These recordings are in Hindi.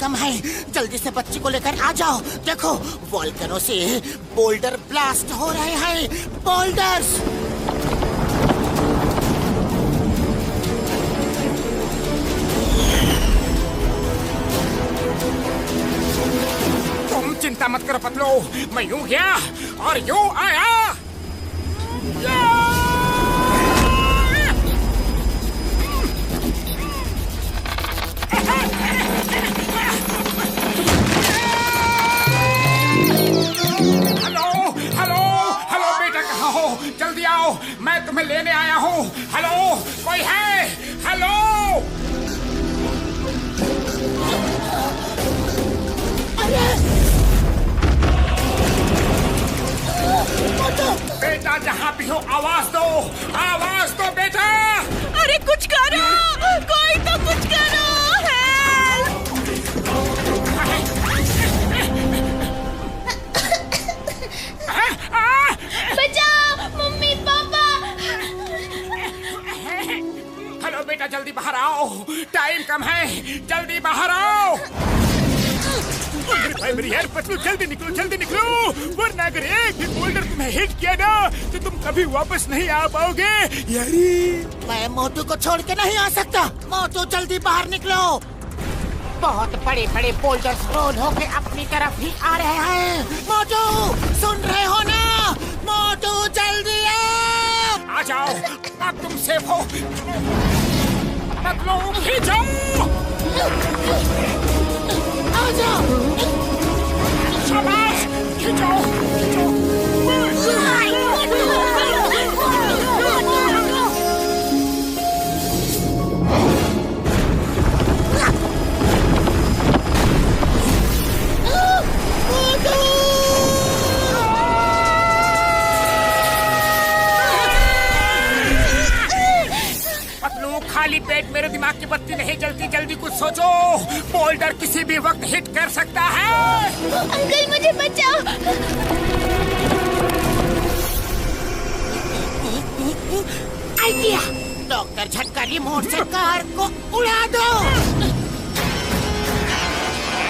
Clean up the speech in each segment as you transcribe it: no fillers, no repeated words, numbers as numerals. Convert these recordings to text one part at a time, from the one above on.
कम है। जल्दी से बच्ची को लेकर आ जाओ। देखो वोल्केनो से बोल्डर ब्लास्ट हो रहे हैं। बोल्डर्स। तुम चिंता मत करो पतलू, मैं यूं गया और यूं आया। हेलो बेटा, कहाँ हो? जल्दी आओ, मैं तुम्हें लेने आया हूँ। हेलो, कोई है? हेलो बेटा, जहाँ भी हो आवाज दो बेटा। अरे कुछ करो, कोई तो कुछ करो। बचाओ मम्मी पापा। हेलो बेटा, जल्दी बाहर आओ, टाइम कम है, जल्दी बाहर आओ। मेरी यार पतलू, जल्दी निकलो, वरना अगर एक भी बोल्डर तुम्हें हिट किया ना तो तुम कभी वापस नहीं आ पाओगे यारी। मैं मोटू को छोड़ के नहीं आ सकता। मोटू जल्दी बाहर निकलो। बहुत बड़े बड़े बोल्डर्स रोल होके अपनी तरफ ही आ रहे हैं। मोटू सुन रहे हो ना? मोटू जल्दी आ जाओ, अब तुम सेफ हो। पतलू खींचो। आ जाओ। शाबाश, खींचो। खाली पेट मेरे दिमाग की बत्ती नहीं जलती, जल्दी कुछ सोचो। बोल्डर किसी भी वक्त हिट कर सकता है। अंकल मुझे बचाओ। आइडिया। डॉक्टर झटका रिमोट से कार को उड़ा दो।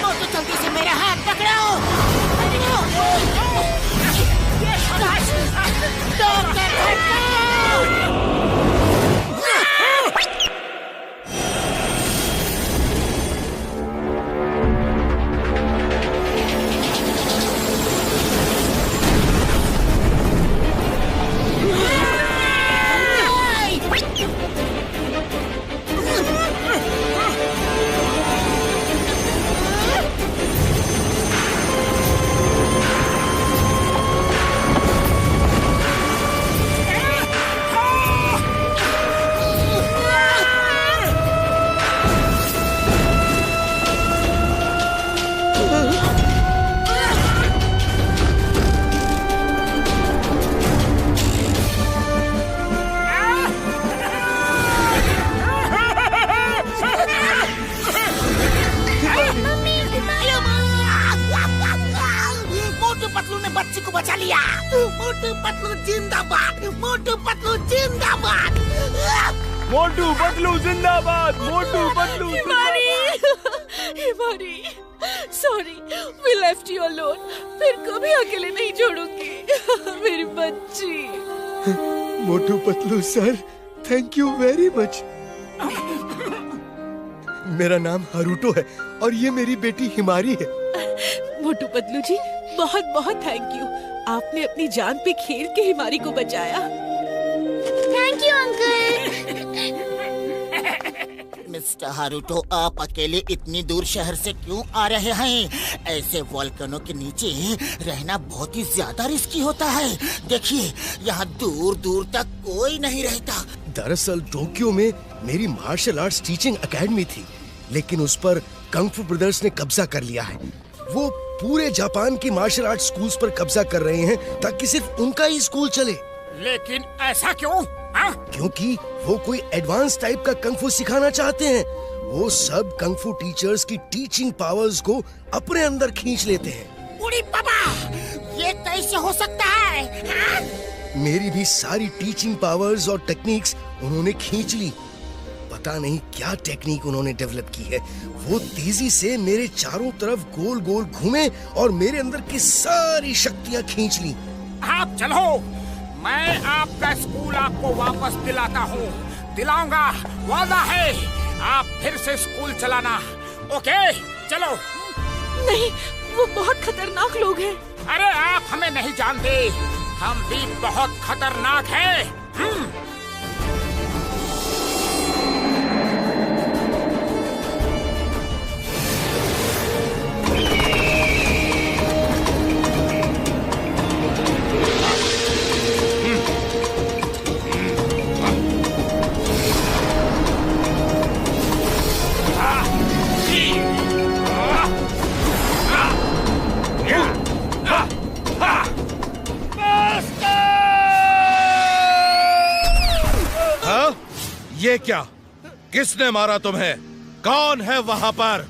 मोटू जल्दी से मेरा हाथ पकड़ो। डॉक्टर झटका। बच्ची को बचा लिया। मोटू पतलू जिंदाबाद। मोटू पतलू जिंदाबाद। मोटू पतलू जिंदाबाद। मोटू पतलू हिमारी, sorry, we left you alone. फिर कभी अकेले नहीं छोड़ूंगी मेरी बच्ची। Motu Patlu sir, thank you very much. मेरा नाम हारूटो है और ये मेरी बेटी हिमारी है। मोटू पतलू जी, बहुत बहुत थैंक यू। आपने अपनी जान पे खेल के हिमारी को बचाया। Thank you uncle. Mister Haruto, आप अकेले इतनी दूर शहर से क्यों आ रहे हैं? ऐसे वोल्केनो के नीचे रहना बहुत ही ज्यादा रिस्की होता है। देखिए, यहाँ दूर दूर तक कोई नहीं रहता। दरअसल टोक्यो में मेरी मार्शल आर्ट्स टीचिंग एकेडमी थी, लेकिन उस पर कंग फू ब्रदर्स ने कब्जा कर लिया है। वो पूरे जापान की मार्शल आर्ट स्कूल्स पर कब्जा कर रहे हैं ताकि सिर्फ उनका ही स्कूल चले। लेकिन ऐसा क्यों? क्योंकि वो कोई एडवांस टाइप का कंग फू सिखाना चाहते हैं। वो सब कंग फू टीचर्स की टीचिंग पावर्स को अपने अंदर खींच लेते हैं। उड़ी बाबा, ये कैसे हो सकता है? मेरी भी सारी टीचिंग पावर्स और टेक्निक्स उन्होंने खींच ली। पता नहीं क्या टेक्निक उन्होंने डेवलप की है। वो तेजी से मेरे चारों तरफ गोल गोल घूमे और मेरे अंदर की सारी शक्तियां खींच ली। आप चलो, मैं आपका स्कूल आपको वापस दिलाता हूँ, दिलाऊंगा, वादा है। आप फिर से स्कूल चलाना, ओके? चलो। नहीं, वो बहुत खतरनाक लोग हैं। अरे आप हमें नहीं जानते, हम भी बहुत खतरनाक हैं। ये क्या? किसने मारा तुम्हें? कौन है वहां पर?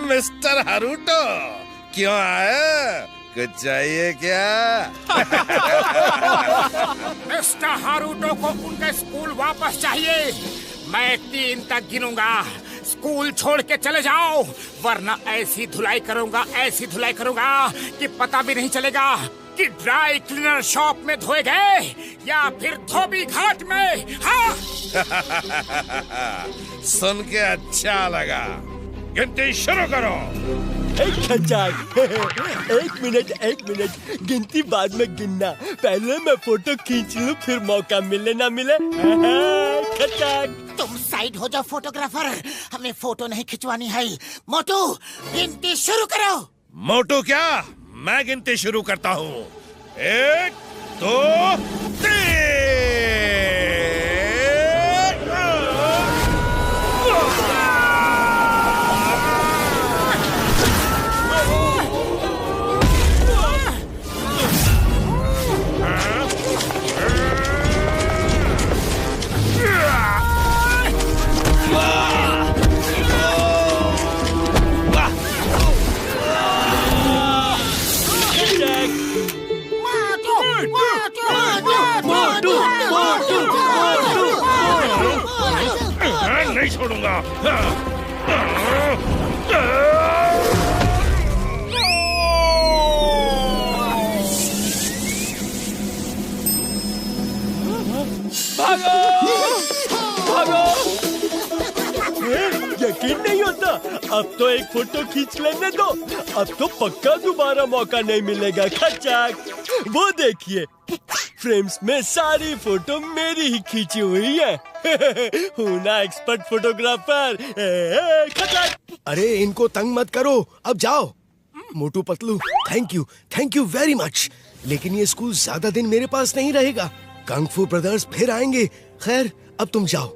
मिस्टर हारूटो, क्यों आए? कुछ चाहिए क्या? मिस्टर हारूटो को उनका स्कूल वापस चाहिए। मैं 3 तक गिनूंगा, स्कूल छोड़ के चले जाओ, वरना ऐसी धुलाई करूंगा कि पता भी नहीं चलेगा कि ड्राई क्लीनर शॉप में धोए गए या फिर धोबी घाट में। हाँ। सुन के अच्छा लगा। गिनती शुरू करो। एक मिनट, गिनती बाद में गिनना, पहले मैं फोटो खींच लूं, फिर मौका मिले ना मिले। तुम साइड हो जाओ फोटोग्राफर, हमें फोटो नहीं खिंचवानी है। मोटू, गिनती शुरू करो। मोटू क्या? मैं गिनती शुरू करता हूँ। 1, 2, 3। नहीं छोड़ूंगा। यकीन नहीं होता, अब तो एक फोटो खींच लेने दो, अब तो पक्का दोबारा मौका नहीं मिलेगा। खचाक, वो देखिए, फ्रेम्स में सारी फोटो मेरी ही खींची हुई है। हूँ ना एक्सपर्ट फोटोग्राफर। खचाक। अरे इनको तंग मत करो, अब जाओ। Motu Patlu, thank you very much, लेकिन ये स्कूल ज्यादा दिन मेरे पास नहीं रहेगा। कंग फू ब्रदर्स फिर आएंगे। खैर, अब तुम जाओ,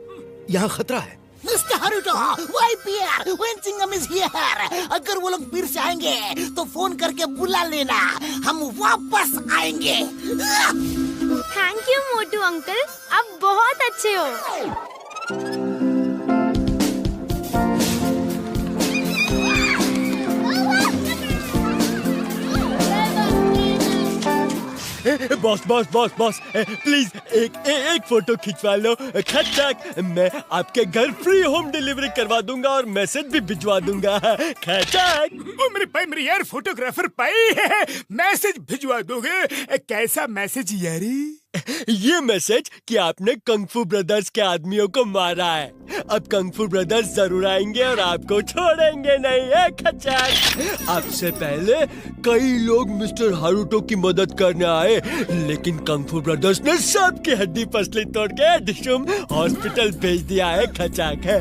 यहाँ खतरा है। मिस्टर हारूटो, YPR, वेंसिंगम इज हियर। अगर वो लोग फिर से आएंगे तो फोन करके बुला लेना, हम वापस आएंगे। थैंक यू मोटू अंकल, आप बहुत अच्छे हो। बॉस, प्लीज एक फोटो खिंचवा लो। खचाक, मैं आपके घर फ्री होम डिलीवरी करवा दूंगा और मैसेज भी भिजवा दूंगा। खचाक। ओ मेरे भाई, मेरे यार फोटोग्राफर पाई है, मैसेज भिजवा दोगे? कैसा मैसेज यारी? ये मैसेज कि आपने कंग फू ब्रदर्स के आदमियों को मारा है। अब कंग फू ब्रदर्स जरूर आएंगे और आपको छोड़ेंगे नहीं है। खचाक। आपसे पहले कई लोग मिस्टर हारूटो की मदद करने आए, लेकिन कंग फू ब्रदर्स ने सबकी हड्डी पसली तोड़ के डिशुम हॉस्पिटल भेज दिया है। खचाक है।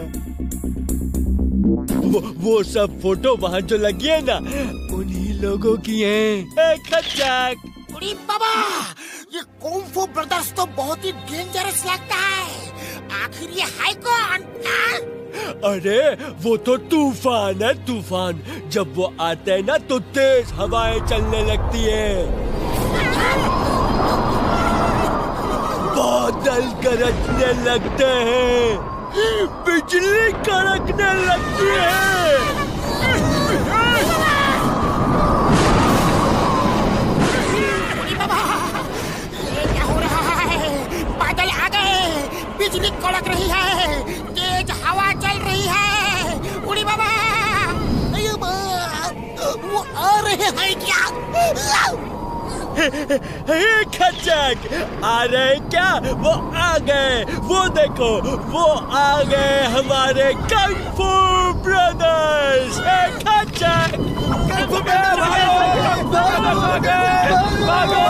वो सब फोटो वहाँ जो लगी है ना, उन्हीं लोगों की है। खचाक। अरे बाबा, ये कुंग फू ब्रदर्स तो बहुत ही डेंजरस लगता है। आखिर ये है कौन? अरे वो तो तूफान है, तूफान। जब वो आते हैं ना तो तेज हवाएं चलने लगती है, बादल गरजने लगते हैं, बिजली कड़कने लगती है। क्या हो रहा है? बादल आ गए, बिजली कड़क रही है, तेज हवा चल रही है। उड़ी बाबा, अयो बा, वो आ रहे हैं क्या? खचक, आ रहे क्या? वो आ गए, वो देखो, वो आ गए हमारे कंग फू ब्रदर्स। खचक, भागो।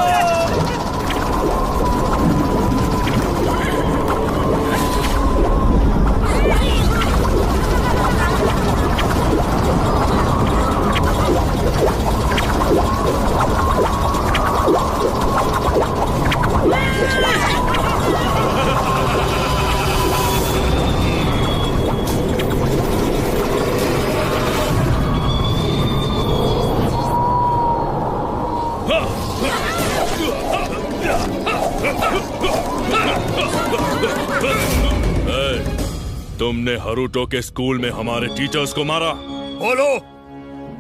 तुमने हारुतो के स्कूल में हमारे टीचर्स को मारा। बोलो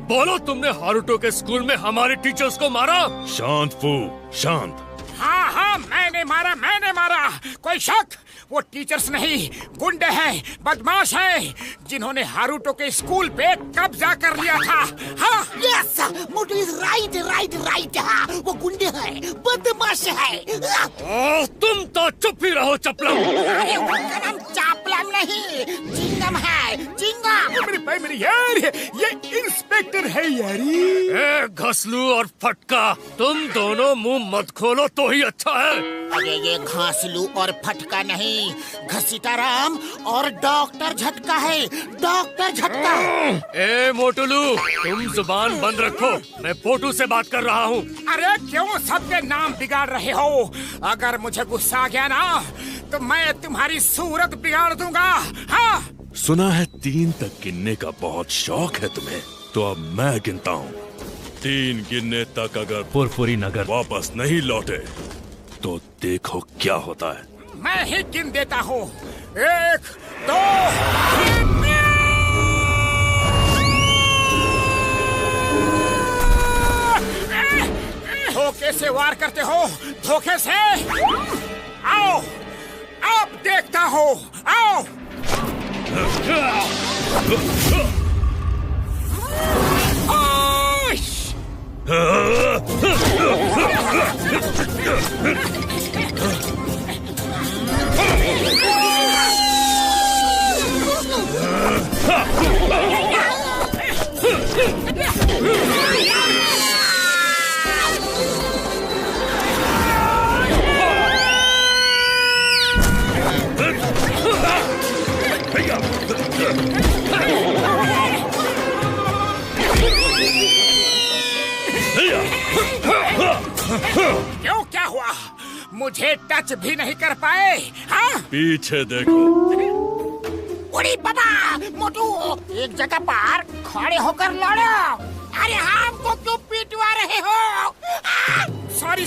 बोलो, तुमने हारुतो के स्कूल में हमारे टीचर्स को मारा? शांत फू, शांत। हाँ हाँ, मैंने मारा। कोई शक? वो टीचर्स नहीं, गुंडे हैं, बदमाश हैं, जिन्होंने हारुतो के स्कूल पे कब्जा कर लिया था। हाँ यस, मोटू इज राइट। हाँ, वो गुंडे हैं, बदमाश है। तुम तो चुप ही रहो चपलम। अरे उनका नाम चापलम नहीं, चिंगम है, चिंगम। मेरे भाई, मेरे यार, ये इंस्पेक्टर है यारी। ए घसलू और फटका, तुम दोनों मुंह मत खोलो तो ही अच्छा है। अरे ये घासलू और फटका नहीं, घसीटाराम और डॉक्टर झटका है, डॉक्टर झटका। ए मोटुलू, तुम जुबान बंद रखो, मैं पोटू से बात कर रहा हूँ। अरे क्यों सबके नाम बिगाड़ रहे हो? अगर मुझे गुस्सा आ गया ना तो मैं तुम्हारी सूरत बिगाड़ दूंगा। हाँ, सुना है 3 तक गिनने का बहुत शौक है तुम्हें, तो अब मैं गिनता हूँ। 3 गिनने तक अगर फुरफुरी नगर वापस नहीं लौटे तो देखो क्या होता है। मैं ही गिन देता हूँ। 1, 2, 3। धोखे से वार करते हो, धोखे से। आओ, अब देखता हूँ, आओ। क्यों, क्या हुआ? मुझे टच भी नहीं कर पाए। हाँ? पीछे देखो। उड़ी बाबा, मोटू एक जगह पर खड़े होकर लड़ो। अरे हमको क्यों पिटवा रहे हो? सॉरी,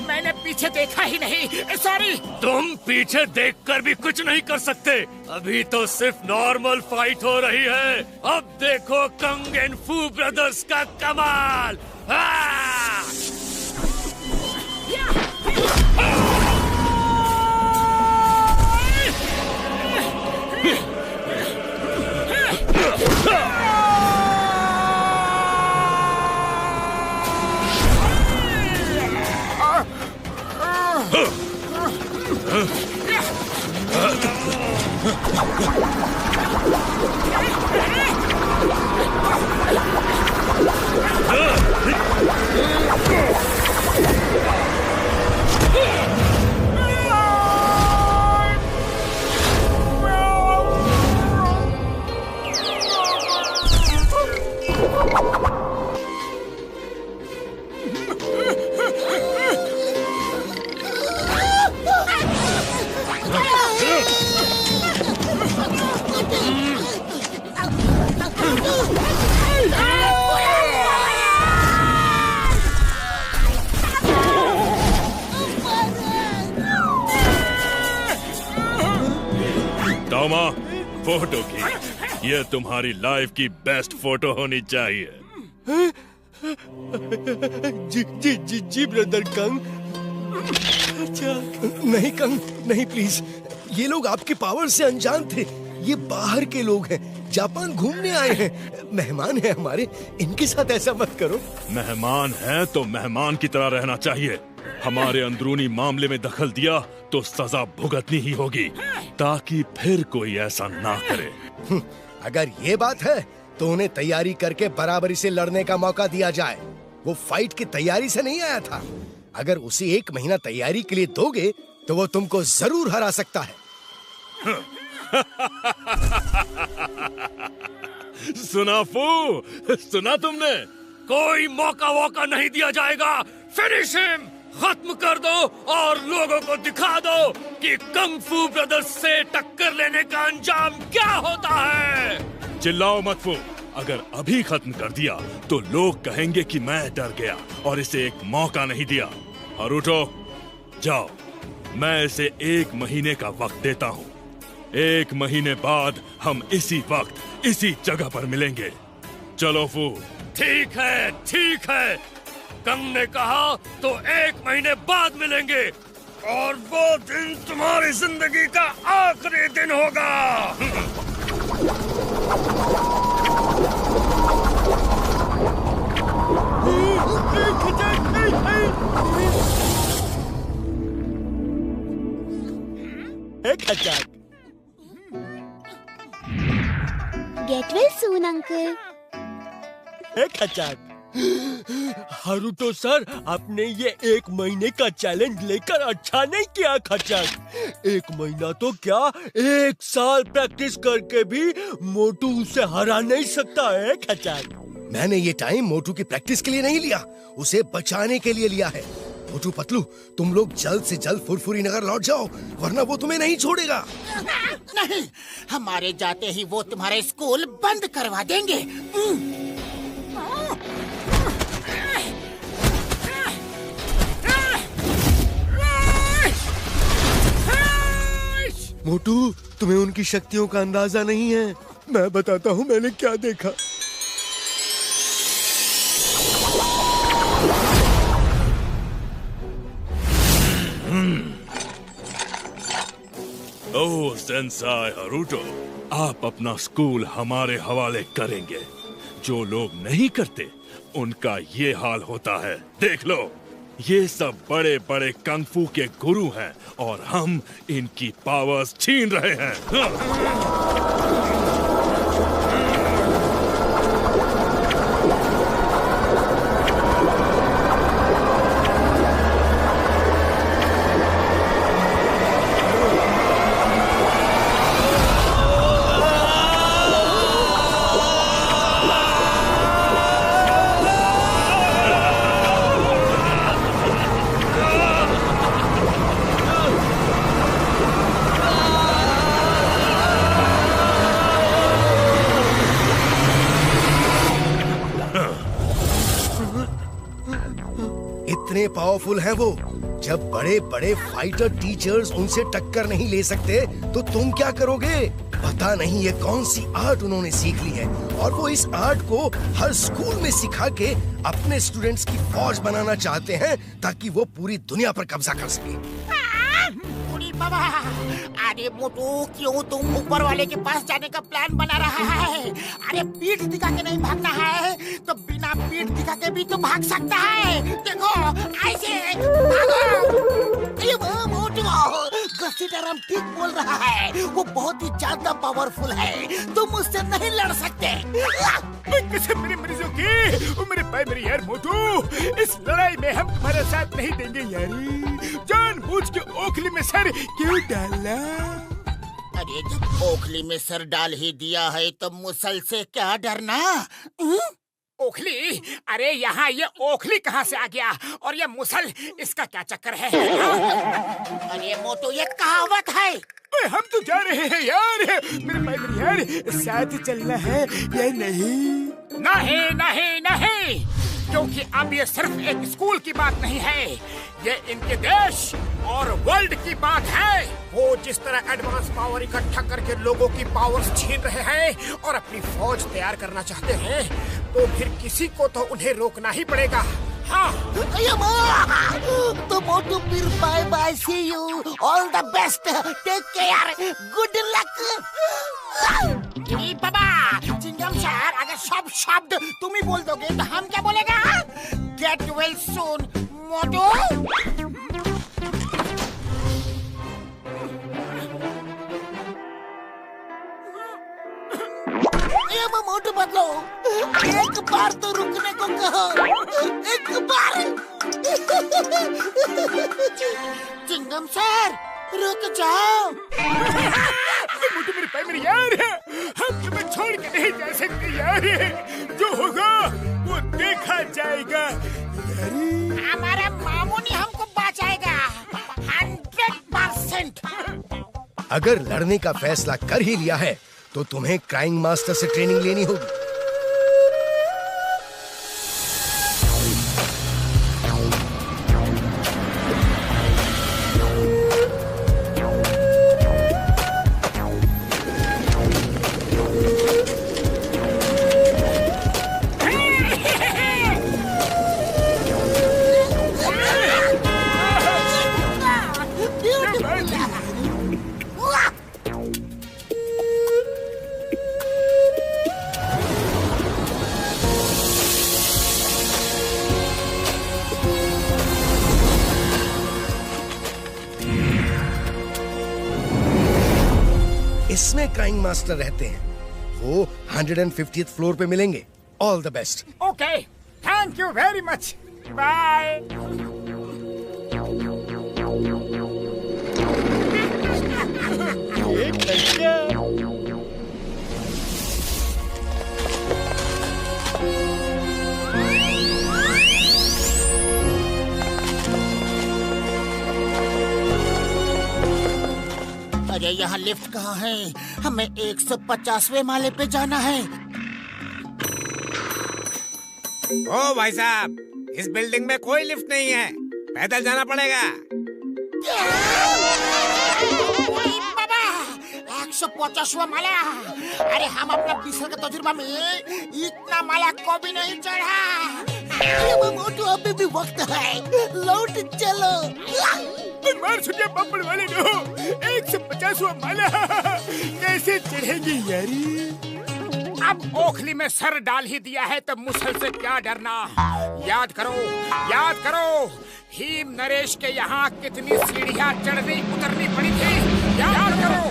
मैंने पीछे देखा ही नहीं। सॉरी। तुम पीछे देखकर भी कुछ नहीं कर सकते। अभी तो सिर्फ नॉर्मल फाइट हो रही है। अब देखो कंग एंड फू ब्रदर्स का कमाल। फोटो की। ये तुम्हारी लाइफ की बेस्ट फोटो होनी चाहिए। जी ब्रदर कंग। अच्छा। नहीं कंग, नहीं प्लीज। ये लोग आपके पावर से अनजान थे। ये बाहर के लोग हैं, जापान घूमने आए हैं, मेहमान हैं हमारे। इनके साथ ऐसा मत करो। मेहमान हैं तो मेहमान की तरह रहना चाहिए। हमारे अंदरूनी मामले में दखल दिया तो सजा भुगतनी ही होगी, ताकि फिर कोई ऐसा ना करे। अगर ये बात है तो उन्हें तैयारी करके बराबरी से लड़ने का मौका दिया जाए। वो फाइट की तैयारी से नहीं आया था। अगर उसे 1 महीना तैयारी के लिए दोगे तो वो तुमको जरूर हरा सकता है। सुना फू, सुना तुमने? कोई मौका वोका नहीं दिया जाएगा। फिनिश हिम, खत्म कर दो और लोगों को दिखा दो कि कंग फू ब्रदर्स से टक्कर लेने का अंजाम क्या होता है। चिल्लाओ मत फू। अगर अभी खत्म कर दिया तो लोग कहेंगे कि मैं डर गया और इसे एक मौका नहीं दिया। हरुटो, जाओ, मैं इसे 1 महीने का वक्त देता हूँ। 1 महीने बाद हम इसी वक्त इसी जगह पर मिलेंगे। चलो फू। ठीक है, ठीक है। कंग ने कहा तो 1 महीने बाद मिलेंगे, और वो दिन तुम्हारी जिंदगी का आखिरी दिन होगा। Get well soon, uncle. Haruto sir, आपने ये 1 महीने का चैलेंज लेकर अच्छा नहीं किया खचक। 1 महीना तो क्या, 1 साल प्रैक्टिस करके भी मोटू उसे हरा नहीं सकता है खचक। मैंने ये टाइम मोटू की प्रैक्टिस के लिए नहीं लिया, उसे बचाने के लिए लिया है। मोटू पतलू, तुम लोग जल्द से जल्द फुरफुरी नगर लौट जाओ, वरना वो तुम्हें नहीं छोड़ेगा। नहीं, हमारे जाते ही वो तुम्हारे स्कूल बंद करवा देंगे। मोटू, तुम्हें उनकी शक्तियों का अंदाजा नहीं है। मैं बताता हूँ मैंने क्या देखा। ओह सेंसाई हरुटो, आप अपना स्कूल हमारे हवाले करेंगे। जो लोग नहीं करते उनका ये हाल होता है। देख लो, ये सब बड़े बड़े कंग फू के गुरु हैं और हम इनकी पावर्स छीन रहे हैं। इतने पावरफुल हैं वो, जब बड़े बड़े फाइटर टीचर्स उनसे टक्कर नहीं ले सकते तो तुम क्या करोगे? पता नहीं ये कौन सी आर्ट उन्होंने सीख ली है, और वो इस आर्ट को हर स्कूल में सिखा के अपने स्टूडेंट्स की फौज बनाना चाहते हैं, ताकि वो पूरी दुनिया पर कब्जा कर सके। बाबा, अरे मोटू, क्यों तुम ऊपर वाले के पास जाने का प्लान बना रहा है? अरे पीठ दिखा के नहीं भागना है तो बिना पीठ दिखा के भी तो भाग सकता है। देखो, ऐसे भागो। ये वो मोटू, घसीटरम ठीक बोल रहा है, वो बहुत ही ज्यादा पावरफुल है, तुम उससे नहीं लड़ सकते। कसम मेरे मरीजों की, ओ मेरे भाई मेरी यार मोटू, इस लड़ाई में हम तुम्हारा साथ नहीं देंगे यारी। जानबूझ के ओखली में सर क्यों डाला? अरे जब ओखली में सर डाल ही दिया है तो मुसल से क्या डरना? ओखली? अरे यहाँ ये ओखली कहाँ से आ गया, और ये मुसल, इसका क्या चक्कर है? अरे मोटू, ये कहावत है। हम तो जा रहे हैं यार, मेरे भाई मेरे यार, साथ चलना है या नहीं? नहीं नहीं नहीं, क्योंकि अब ये सिर्फ एक स्कूल की बात नहीं है, ये इनके देश और वर्ल्ड की बात है। वो जिस तरह एडवांस पावर इकट्ठा करके लोगों की पावर्स छीन रहे हैं और अपनी फौज तैयार करना चाहते हैं, तो फिर किसी को तो उन्हें रोकना ही पड़ेगा। हाँ। तो मोटू फिर bye bye, see you, all the best, take care, good luck. बाबा चिंगम सर, अगर सब शब्द तुम ही बोल दोगे तो हम क्या बोलेगा? गेट वेल सून मोटू। मोटू बदलो, एक बार तो रुकने को कहो, एक बार। चिंगम सर रुक जाओ। मोटू मेरे पैर मेरे यार है, हम तुम्हें छोड़ के नहीं जा सकते यार। जो होगा वो देखा जाएगा। हमारा मामू ने हमको बचाएगा 100%। अगर लड़ने का फैसला कर ही लिया है तो तुम्हें क्राइम मास्टर से ट्रेनिंग लेनी होगी। इसमें क्राइम मास्टर रहते हैं। वो 150th फ्लोर पे मिलेंगे। All the best. Okay, thank you very much, bye. अरे यहाँ लिफ्ट कहाँ है? हमें 150वें माले पे जाना है। ओ भाई साहब, इस बिल्डिंग में कोई लिफ्ट नहीं है, पैदल जाना पड़ेगा। बाबा 150वां माला। अरे हम अपना 20 साल का तजुर्बा में इतना माला को भी नहीं चढ़ा। मोटू अभी भी वक्त है, लौट चलो। मार सुनिए बम्बड़ वाले नो, 150वां माला कैसे चढ़ेगी यारी? अब ओखली में सर डाल ही दिया है तो मुसल से क्या डरना। याद करो, याद करो, भीम नरेश के यहाँ कितनी सीढ़ियाँ चढ़नी उतरनी पड़ी थी। याद करो।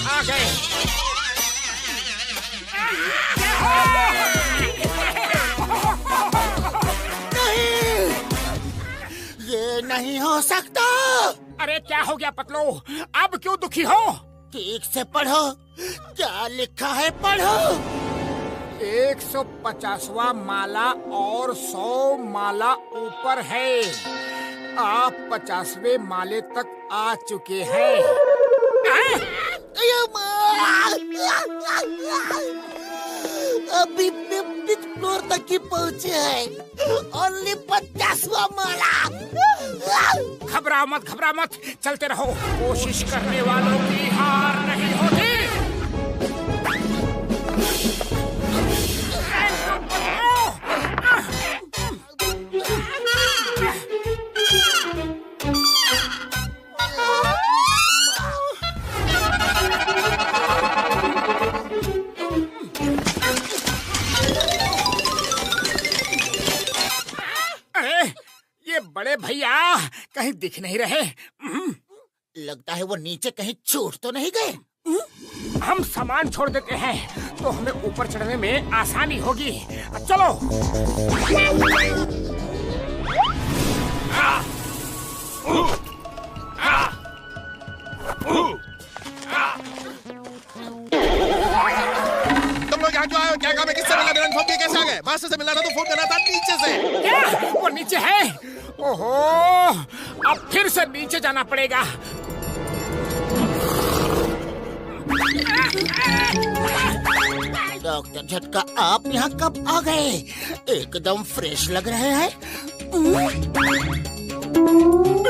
आ गए। नहीं, ये नहीं हो सकता। अरे क्या हो गया पतलो, अब क्यों दुखी हो? ठीक से पढ़ो, क्या लिखा है पढ़ो। 150वां माला और 100 माला ऊपर है। आप 50वें माले तक आ चुके हैं। अभी 50th फ्लोर तक ही पहुँचे हैं। ओनली 50वां माला। घबरा मत, घबरा मत, चलते रहो। कोशिश करने वालों की हार नहीं होती। बड़े भैया कहीं दिख नहीं रहे। लगता है वो नीचे कहीं छूट तो नहीं गए। हम सामान छोड़ देते हैं तो हमें ऊपर चढ़ने में आसानी होगी। चलो। तुम लोग यहाँ क्यों आए हो? क्या काम है? किससे मिलना? बिना इन्फॉर्म किए कैसे आ गए? मास्टर से मिलना था तो फोन करना था नीचे से। क्या? वो नीचे है? ओहो, अब फिर से नीचे जाना पड़ेगा। डॉक्टर झटका, आप यहाँ कब आ गए? एकदम फ्रेश लग रहे हैं।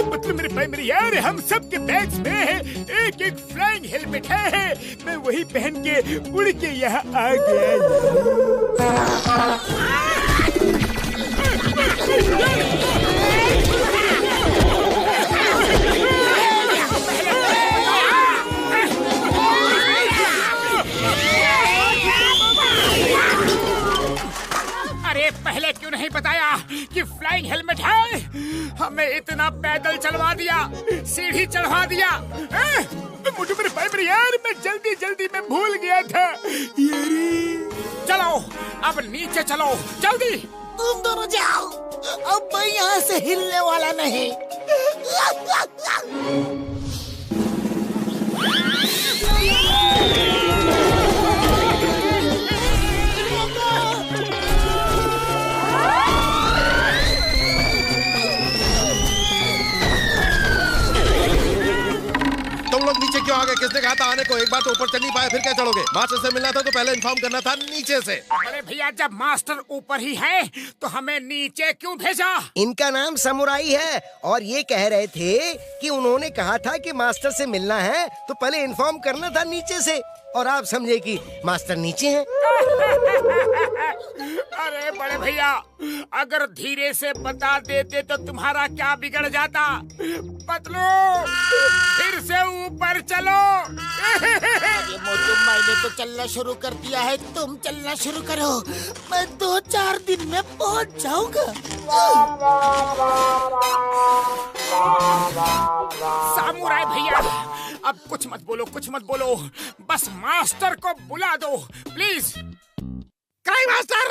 मतलब मेरे भाई मेरे यार, हम सब के बैग्स में एक एक फ्लाइंग हेलमेट है। मैं वही पहन के उड़ के यहाँ आ गया। अरे पहले क्यों नहीं बताया कि फ्लाइंग हेलमेट है? हमें इतना पैदल चलवा दिया, सीढ़ी चढ़वा दिया। मुझे मेरे भाई मेरे यार, मैं जल्दी जल्दी में भूल गया था। चलो अब नीचे चलो जल्दी। तुम दोनों जाओ, अब मैं यहाँ से हिलने वाला नहीं। तुम लोग नीचे क्यों आ गए? किसने कहा था आने को? एक बार तो ऊपर चढ़ नहीं पाए, फिर क्या चढ़ोगे? मास्टर से मिलना था तो पहले इन्फॉर्म करना था नीचे से। अरे भैया, जब मास्टर ऊपर ही है तो हमें नीचे क्यों भेजा? इनका नाम समुराई है और ये कह रहे थे कि उन्होंने कहा था कि मास्टर से मिलना है तो पहले इन्फॉर्म करना था नीचे से, और आप समझे कि मास्टर नीचे हैं। अरे बड़े भैया, अगर धीरे से बता देते तो तुम्हारा क्या बिगड़ जाता? पतलू, फिर से ऊपर चलो। अरे मोटू, मैंने तो चलना शुरू कर दिया है, तुम चलना शुरू करो। मैं 2-4 दिन में पहुंच जाऊंगा। सामुराई भैया, अब कुछ मत बोलो, कुछ मत बोलो, बस मास्टर को बुला दो प्लीज। Crime master!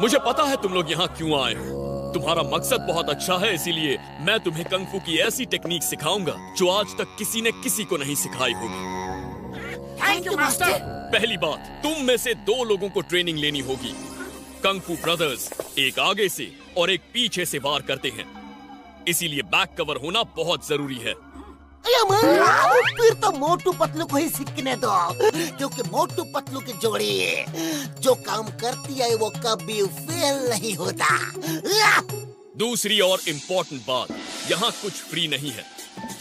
मुझे पता है तुम लोग यहाँ क्यों आए हो। तुम्हारा मकसद बहुत अच्छा है, इसीलिए मैं तुम्हें कंग फू की ऐसी टेक्निक सिखाऊंगा जो आज तक किसी ने किसी को नहीं सिखाई होगी। Thank you master. पहली बात, तुम में से 2 लोगों को ट्रेनिंग लेनी होगी। कंग फू ब्रदर्स एक आगे से और एक पीछे से वार करते हैं, इसीलिए बैक कवर होना बहुत जरूरी है। फिर तो मोटू पतलू को ही सीखने दो, क्योंकि मोटू पतलू की जोड़ी जो काम करती है वो कभी फेल नहीं होता। दूसरी और इम्पोर्टेंट बात, यहाँ कुछ फ्री नहीं है,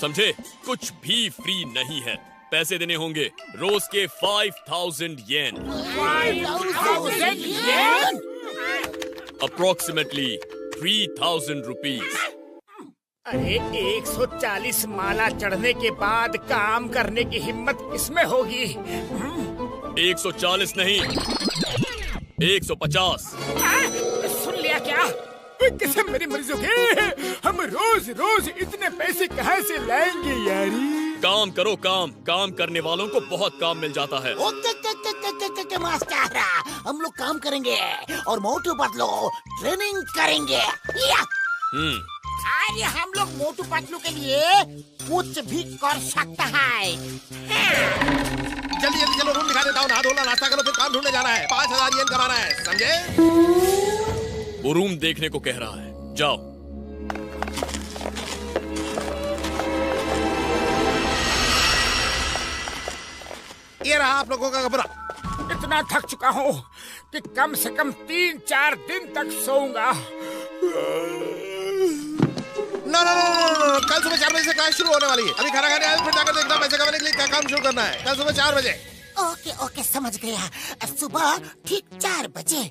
समझे? कुछ भी फ्री नहीं है। पैसे देने होंगे, रोज के 5000 येन। 5000 येन? Approximately 3000 rupees. अरे 140 माला चढ़ने के बाद काम करने की हिम्मत किसमें होगी? 140 नहीं, 150। सुन लिया क्या? किस्म मेरी मर्जी के, हम रोज रोज इतने पैसे कहाँ से लाएंगे यारी? काम करो, काम करने वालों को बहुत काम मिल जाता है। ओके मास्टर, हम लोग काम करेंगे और मोटू पतलू ट्रेनिंग करेंगे। अरे हम लोग मोटू पतलू के लिए कुछ भी कर सकता है। जल्दी जल्दी चलो, रूम दिखा देता हूँ। नहा धोना, नाश्ता करो, फिर काम ढूंढने जाना है। 5000 येन कमाना है, समझे? वो रूम देखने को कह रहा है, जाओ। ये रहा आप लोगों का कमरा। इतना थक चुका हूँ कि कम से कम 3-4 दिन तक सोऊंगा। नो, सुबह 4 बजे से क्लास शुरू होने वाली है। अभी खाना खाने आए फिर जाकर देखना पैसे कमाने के लिए क्या काम शुरू करना है। कल सुबह 4 बजे। ओके समझ गया। सुबह ठीक 4 बजे।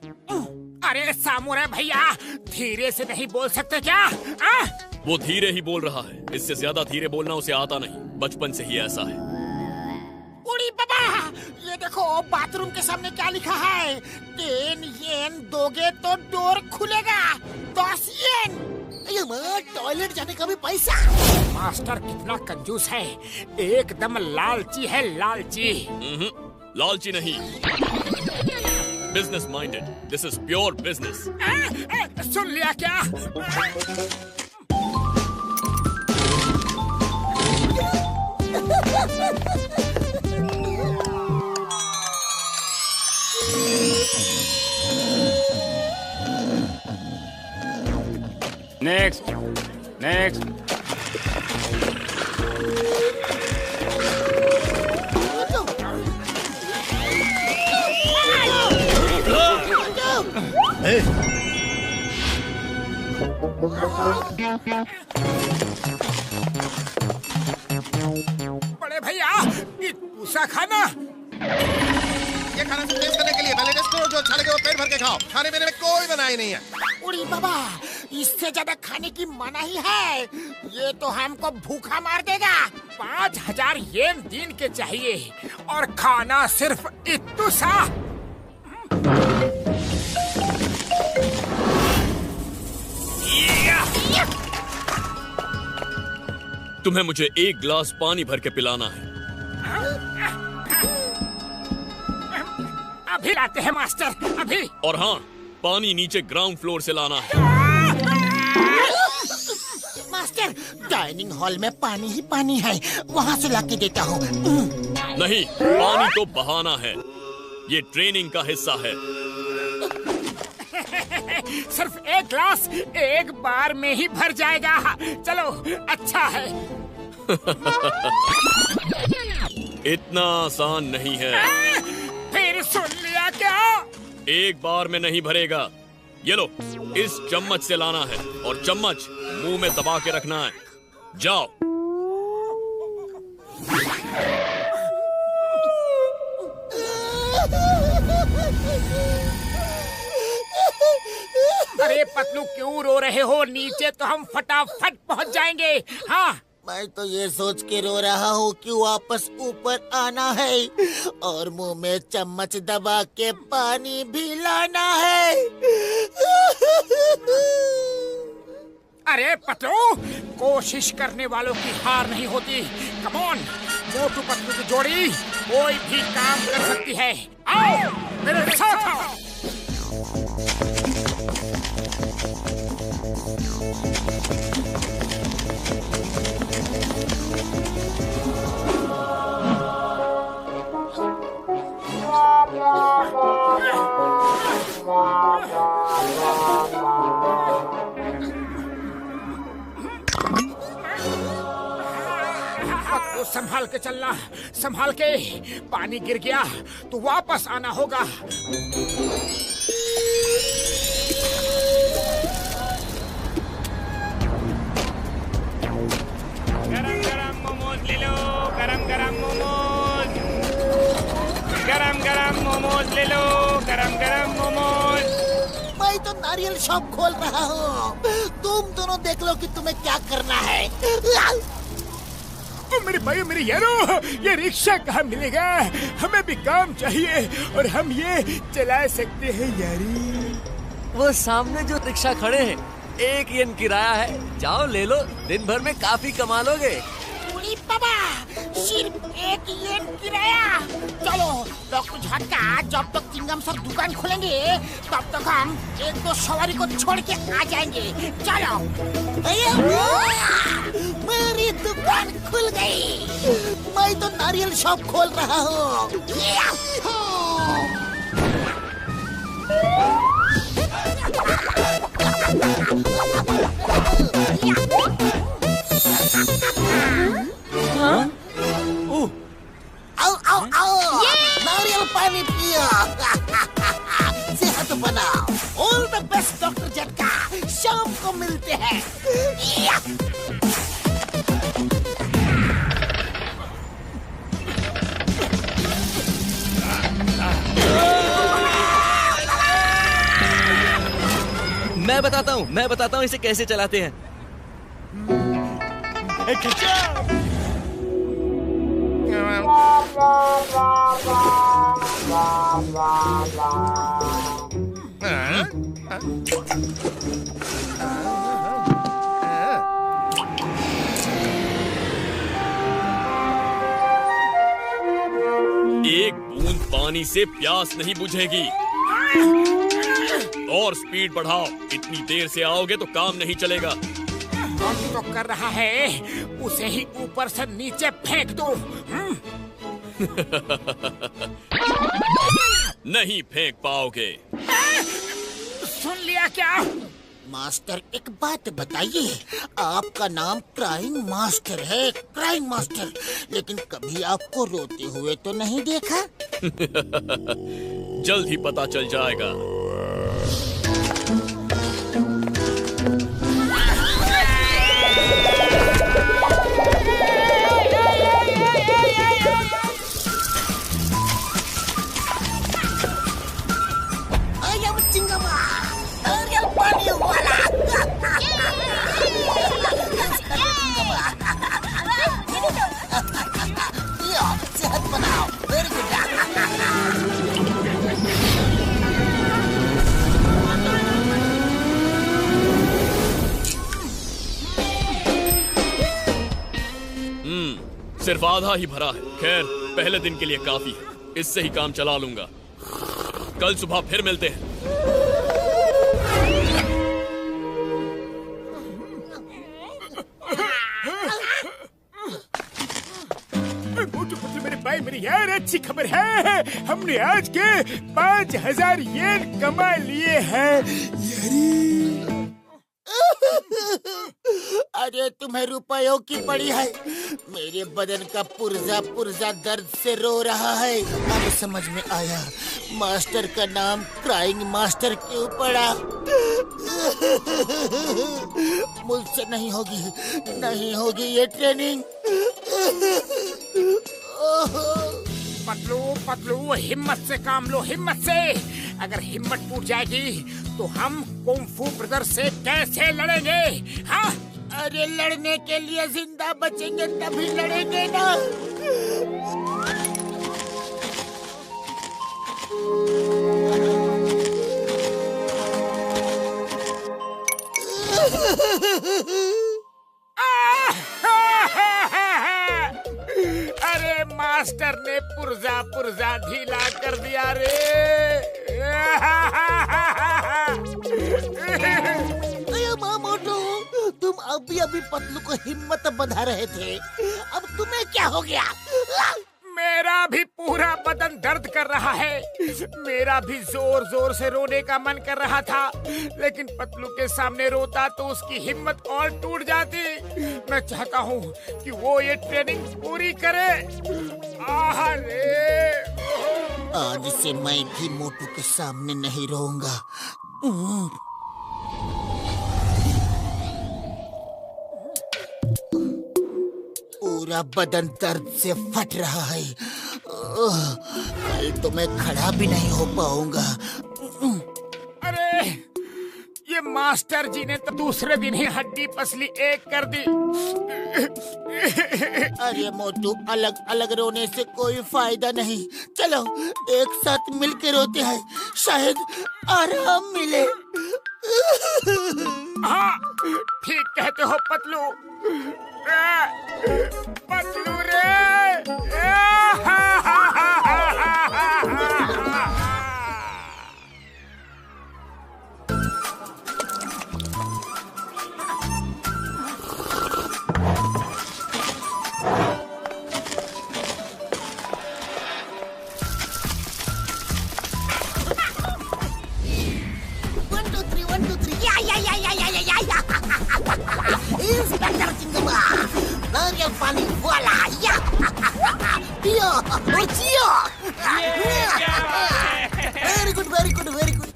अरे सामुराई भैया, धीरे से नहीं बोल सकते क्या? वो धीरे ही बोल रहा है, इससे ज्यादा धीरे बोलना उसे आता नहीं, बचपन से ही ऐसा है। उड़ी बाबा, ये देखो बाथरूम के सामने क्या लिखा है? 10 येन दोगे तो डोर खुलेगा। 10 येन। टॉयलेट जाने का भी पैसा। मास्टर कितना कंजूस है, एकदम लालची है, लालची। लालची नहीं, business minded. This is pure business. सुन लिया क्या? नेक्स्ट। बड़े भैया, ये दूसरा खाना। ये खाना सिर्फ टेस्ट करने के लिए। पहले टेस्ट करो, जो अच्छा लगे वो पेट भर के खाओ। खाने पीने में कोई मनाही नहीं है। उड़ी बाबा, इससे ज्यादा खाने की मनाही है। ये तो हमको भूखा मार देगा। 5000 येन दिन के चाहिए और खाना सिर्फ इतना सा। तुम्हें मुझे 1 गिलास पानी भर के पिलाना है। अभी लाते हैं मास्टर, अभी। और हाँ, पानी नीचे ग्राउंड फ्लोर से लाना है। मास्टर, डाइनिंग हॉल में पानी ही पानी है, वहाँ से लाके देता हूँ। नहीं, पानी तो बहाना है, ये ट्रेनिंग का हिस्सा है। सिर्फ 1 गिलास 1 बार में ही भर जाएगा। चलो, अच्छा है। इतना आसान नहीं है। फिर सुन लिया क्या? 1 बार में नहीं भरेगा। ये लो, इस चम्मच से लाना है और चम्मच मुंह में दबा के रखना है। जाओ। अरे पतलू, क्यों रो रहे हो? नीचे तो हम फटाफट पहुंच जाएंगे। हाँ, मैं तो ये सोच के रो रहा हूँ कि वापस ऊपर आना है और मुंह में चम्मच दबा के पानी भी लाना है। अरे पतलू, कोशिश करने वालों की हार नहीं होती। कम ऑन, मोटू पतलू की जोड़ी कोई भी काम कर सकती है। आओ मेरे साथ आओ। तो संभाल के चलना, संभाल के। पानी गिर गया तो वापस आना होगा। गरम गरम मोमोज ले लो, गरम गरम मोमोज। गरम गरम मोमोज ले लो, गरम गरम मोमोज। मैं तो नारियल शॉप खोल रहा हूँ, तुम दोनों देख लो कि तुम्हें क्या करना है। मेरे भाई, मेरे यारो, ये रिक्शा कहाँ मिलेगा? हमें भी काम चाहिए और हम ये चला सकते हैं यारी। वो सामने जो रिक्शा खड़े हैं, 1 येन किराया है, जाओ ले लो, दिन भर में काफी कमा लोगे। बाबा, सिर्फ 1 येन किराया। चलो डॉक्टर झटका, जब तक चिंगम सर दुकान खोलेंगे तब तक हम 1-2 सवारी को छोड़ के आ जाएंगे। चलो। मेरी दुकान खुल गई। मैं तो नारियल शॉप खोल रहा हूँ। नारियल पानी पियो। सेहत बनाओ। ऑल द बेस्ट डॉक्टर झटका। शाम को मिलते हैं। मैं बताता हूँ इसे कैसे चलाते हैं। एक बूंद पानी से प्यास नहीं बुझेगी। और स्पीड बढ़ाओ, इतनी देर से आओगे तो काम नहीं चलेगा। कौन तो कर रहा है, उसे ही ऊपर से नीचे फेंक दो। नहीं फेंक पाओगे। सुन लिया क्या? मास्टर एक बात बताइए, आपका नाम क्राइंग मास्टर है, क्राइंग मास्टर, लेकिन कभी आपको रोते हुए तो नहीं देखा। जल्द ही पता चल जाएगा। सेहत बनाओ, वेरी गुड। सिर्फ आधा ही भरा है। खैर, पहले दिन के लिए काफी है, इससे ही काम चला लूंगा। कल सुबह फिर मिलते हैं। मेरे भाई, मेरी यार अच्छी खबर है, हमने आज के 5000 येन कमा लिए हैं। अरे तुम्हें रुपयों की पड़ी है, मेरे बदन का पुर्जा पुर्जा दर्द से रो रहा है। अब समझ में आया मास्टर का नाम क्राइंग मास्टर क्यों पड़ा। मुझसे नहीं होगी, नहीं होगी ये ट्रेनिंग। पतलू पतलू, हिम्मत से काम लो, हिम्मत से। अगर हिम्मत टूट जाएगी तो हम कुंफू ब्रदर से कैसे लड़ेंगे? हाँ, अरे लड़ने के लिए जिंदा बचेंगे तभी लड़ेंगे ना। अरे मास्टर ने पुर्जा पुर्जा ढीला कर दिया रे। मोटू, तुम अभी पतलू को हिम्मत बंधा रहे थे, अब तुम्हें क्या हो गया? मेरा भी पूरा बदन दर्द कर रहा है। मेरा भी जोर जोर से रोने का मन कर रहा था, लेकिन पतलू के सामने रोता तो उसकी हिम्मत और टूट जाती। मैं चाहता हूँ कि वो ये ट्रेनिंग पूरी करे। आज से मैं भी मोटू के सामने नहीं रोऊंगा। पूरा बदन दर्द से फट रहा है, तो मैं खड़ा भी नहीं हो पाऊंगा। अरे ये मास्टर जी ने तो दूसरे दिन ही हड्डी पसली एक कर दी। अरे मोटू, अलग अलग रोने से कोई फायदा नहीं। चलो एक साथ मिलकर रोते हैं, शायद आराम मिले। हाँ, ठीक कहते हो पतलू। पतलू रे। इंस्पेक्टर चिंगमा, नारियल पानी वाला, या पियो और जियो। Very good, very good, very good.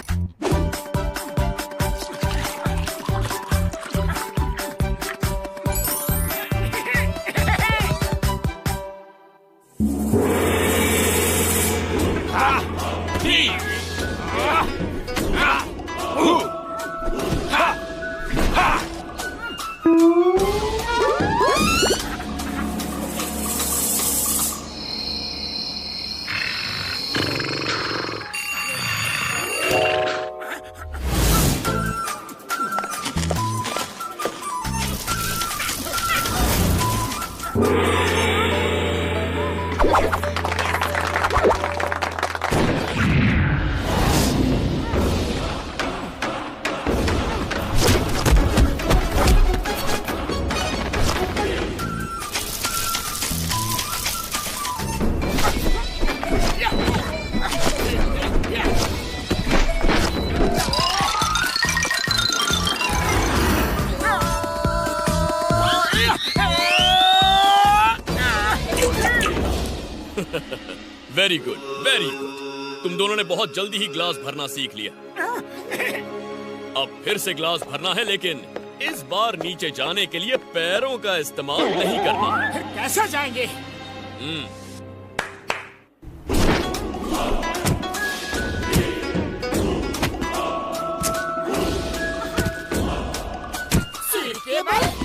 Very good, very good. तुम दोनों ने बहुत जल्दी ही ग्लास भरना सीख लिया। अब फिर से ग्लास भरना है, लेकिन इस बार नीचे जाने के लिए पैरों का इस्तेमाल नहीं करना है। फिर कैसे जाएंगे? सीट के बल।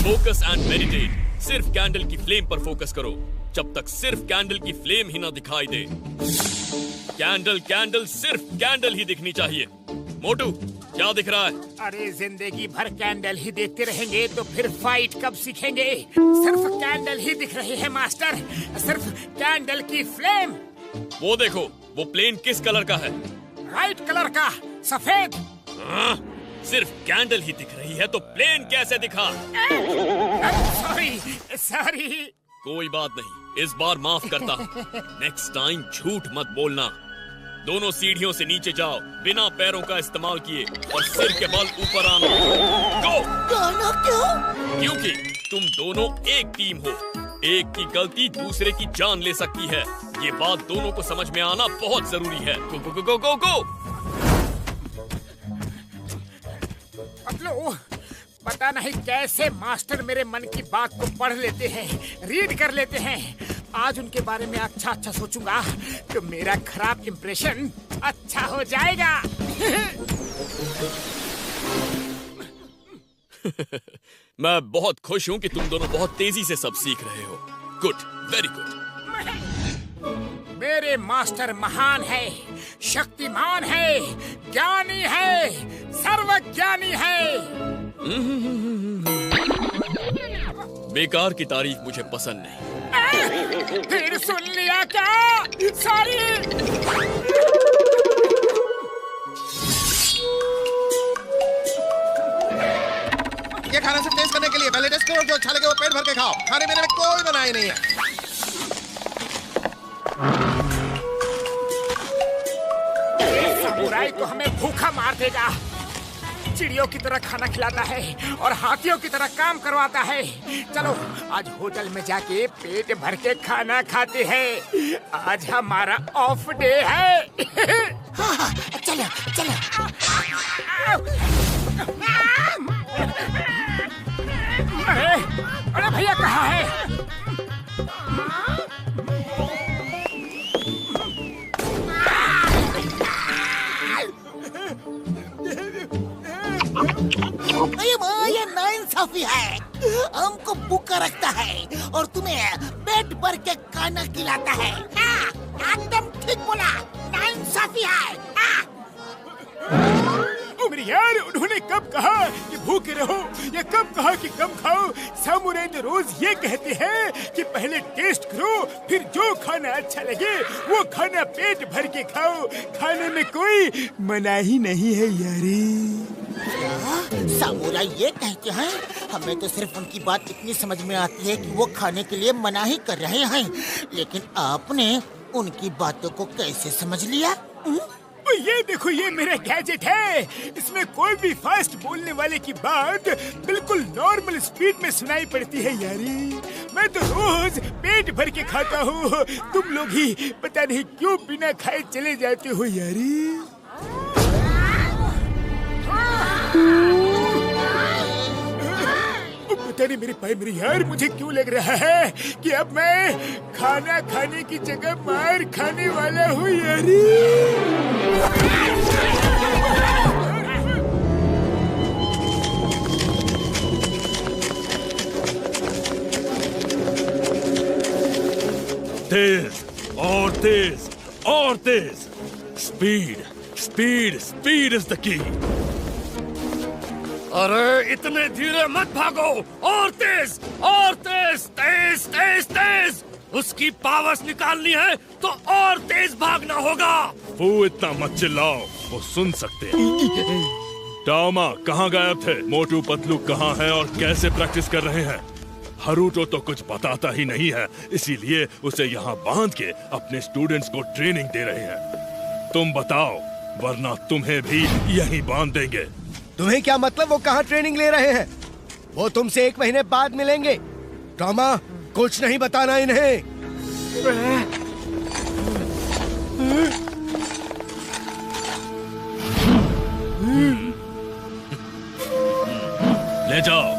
Focus and meditate. सिर्फ कैंडल की फ्लेम पर फोकस करो जब तक सिर्फ कैंडल की फ्लेम ही ना दिखाई दे। कैंडल कैंडल सिर्फ कैंडल ही दिखनी चाहिए। मोटू, क्या दिख रहा है? अरे जिंदगी भर कैंडल ही देखते रहेंगे तो फिर फाइट कब सीखेंगे? सिर्फ कैंडल ही दिख रही है मास्टर, सिर्फ कैंडल की फ्लेम। वो देखो, वो प्लेन किस कलर का है? राइट कलर का, सफेद। सिर्फ कैंडल ही दिख रही है तो प्लेन कैसे दिखा? Sorry sorry. कोई बात नहीं, इस बार माफ करता हूँ। नेक्स्ट टाइम झूठ मत बोलना। दोनों सीढ़ियों से नीचे जाओ बिना पैरों का इस्तेमाल किए और सिर के बल ऊपर आना। गो! क्यों? क्योंकि तुम दोनों एक टीम हो। एक की गलती दूसरे की जान ले सकती है। ये बात दोनों को समझ में आना बहुत जरूरी है। गो गो गो गो गो। पता नहीं कैसे मास्टर मेरे मन की बात को पढ़ लेते हैं, रीड कर लेते हैं। आज उनके बारे में अच्छा अच्छा सोचूंगा तो मेरा खराब इंप्रेशन अच्छा हो जाएगा। मैं बहुत खुश हूँ कि तुम दोनों बहुत तेजी से सब सीख रहे हो। Good, very good. मेरे मास्टर महान है, शक्तिमान है, ज्ञानी है, सर्वज्ञानी है। बेकार की तारीफ मुझे पसंद नहीं। फिर सुन लिया क्या? सॉरी। ये खाना सिर्फ टेस्ट करने के लिए, पहले टेस्ट करो, जो अच्छा लगे वो पेट भर के खाओ। खाने पीने में कोई बनाई नहीं है। समुराई तो हमें भूखा मार देगा। चिड़ियों की तरह खाना खिलाता है और हाथियों की तरह काम करवाता है। चलो आज होटल में जाके पेट भर के खाना खाते हैं। आज हमारा ऑफ डे है। चलो चलो। अरे भैया कहाँ है? ये नाइंसाफी है। हमको भूखा रखता है और तुम्हें पेट भर के खाना खिलाता है। ठीक बोला, नाइंसाफी है। मेरे यार, उन्होंने कब कहा कि भूखे रहो या कब कहा कि कम खाओ? सामुराई तो रोज ये कहते हैं कि पहले टेस्ट करो, फिर जो खाना अच्छा लगे वो खाना पेट भर के खाओ। खाने में कोई मनाही नहीं है यारी। सामुराई ये कहते हैं, हमें तो सिर्फ उनकी बात इतनी समझ में आती है कि वो खाने के लिए मनाही कर रहे हैं, लेकिन आपने उनकी बातों को कैसे समझ लिया? ये देखो, ये मेरा गैजेट है। इसमें कोई भी फास्ट बोलने वाले की बात बिल्कुल नॉर्मल स्पीड में सुनाई पड़ती है यारी। मैं तो रोज पेट भर के खाता हूँ, तुम लोग ही पता नहीं क्यों बिना खाए चले जाते हो यारी। पता नहीं मेरे भाई मेरे यार, मुझे क्यों लग रहा है कि अब मैं खाना खाने की जगह मार खाने वाला हूँ यारी। तेज और तेज और तेज। Speed speed speed is the key. अरे इतने धीरे मत भागो, और तेज और तेज, तेज तेज तेज। उसकी पावर्स निकालनी है तो और तेज भागना होगा। वो इतना मत चिल्लाओ, वो सुन सकते हैं। टामा कहाँ गायब थे? मोटू पतलू कहाँ है और कैसे प्रैक्टिस कर रहे हैं? हरूटो तो कुछ बताता ही नहीं है, इसीलिए उसे यहाँ बांध के अपने स्टूडेंट्स को ट्रेनिंग दे रहे हैं। तुम बताओ, वरना तुम्हें भी यहीं बांध देंगे। तुम्हें क्या मतलब वो कहाँ ट्रेनिंग ले रहे हैं? वो तुमसे 1 महीने बाद मिलेंगे। टामा, कुछ नहीं बताना इन्हें। ले जाओ।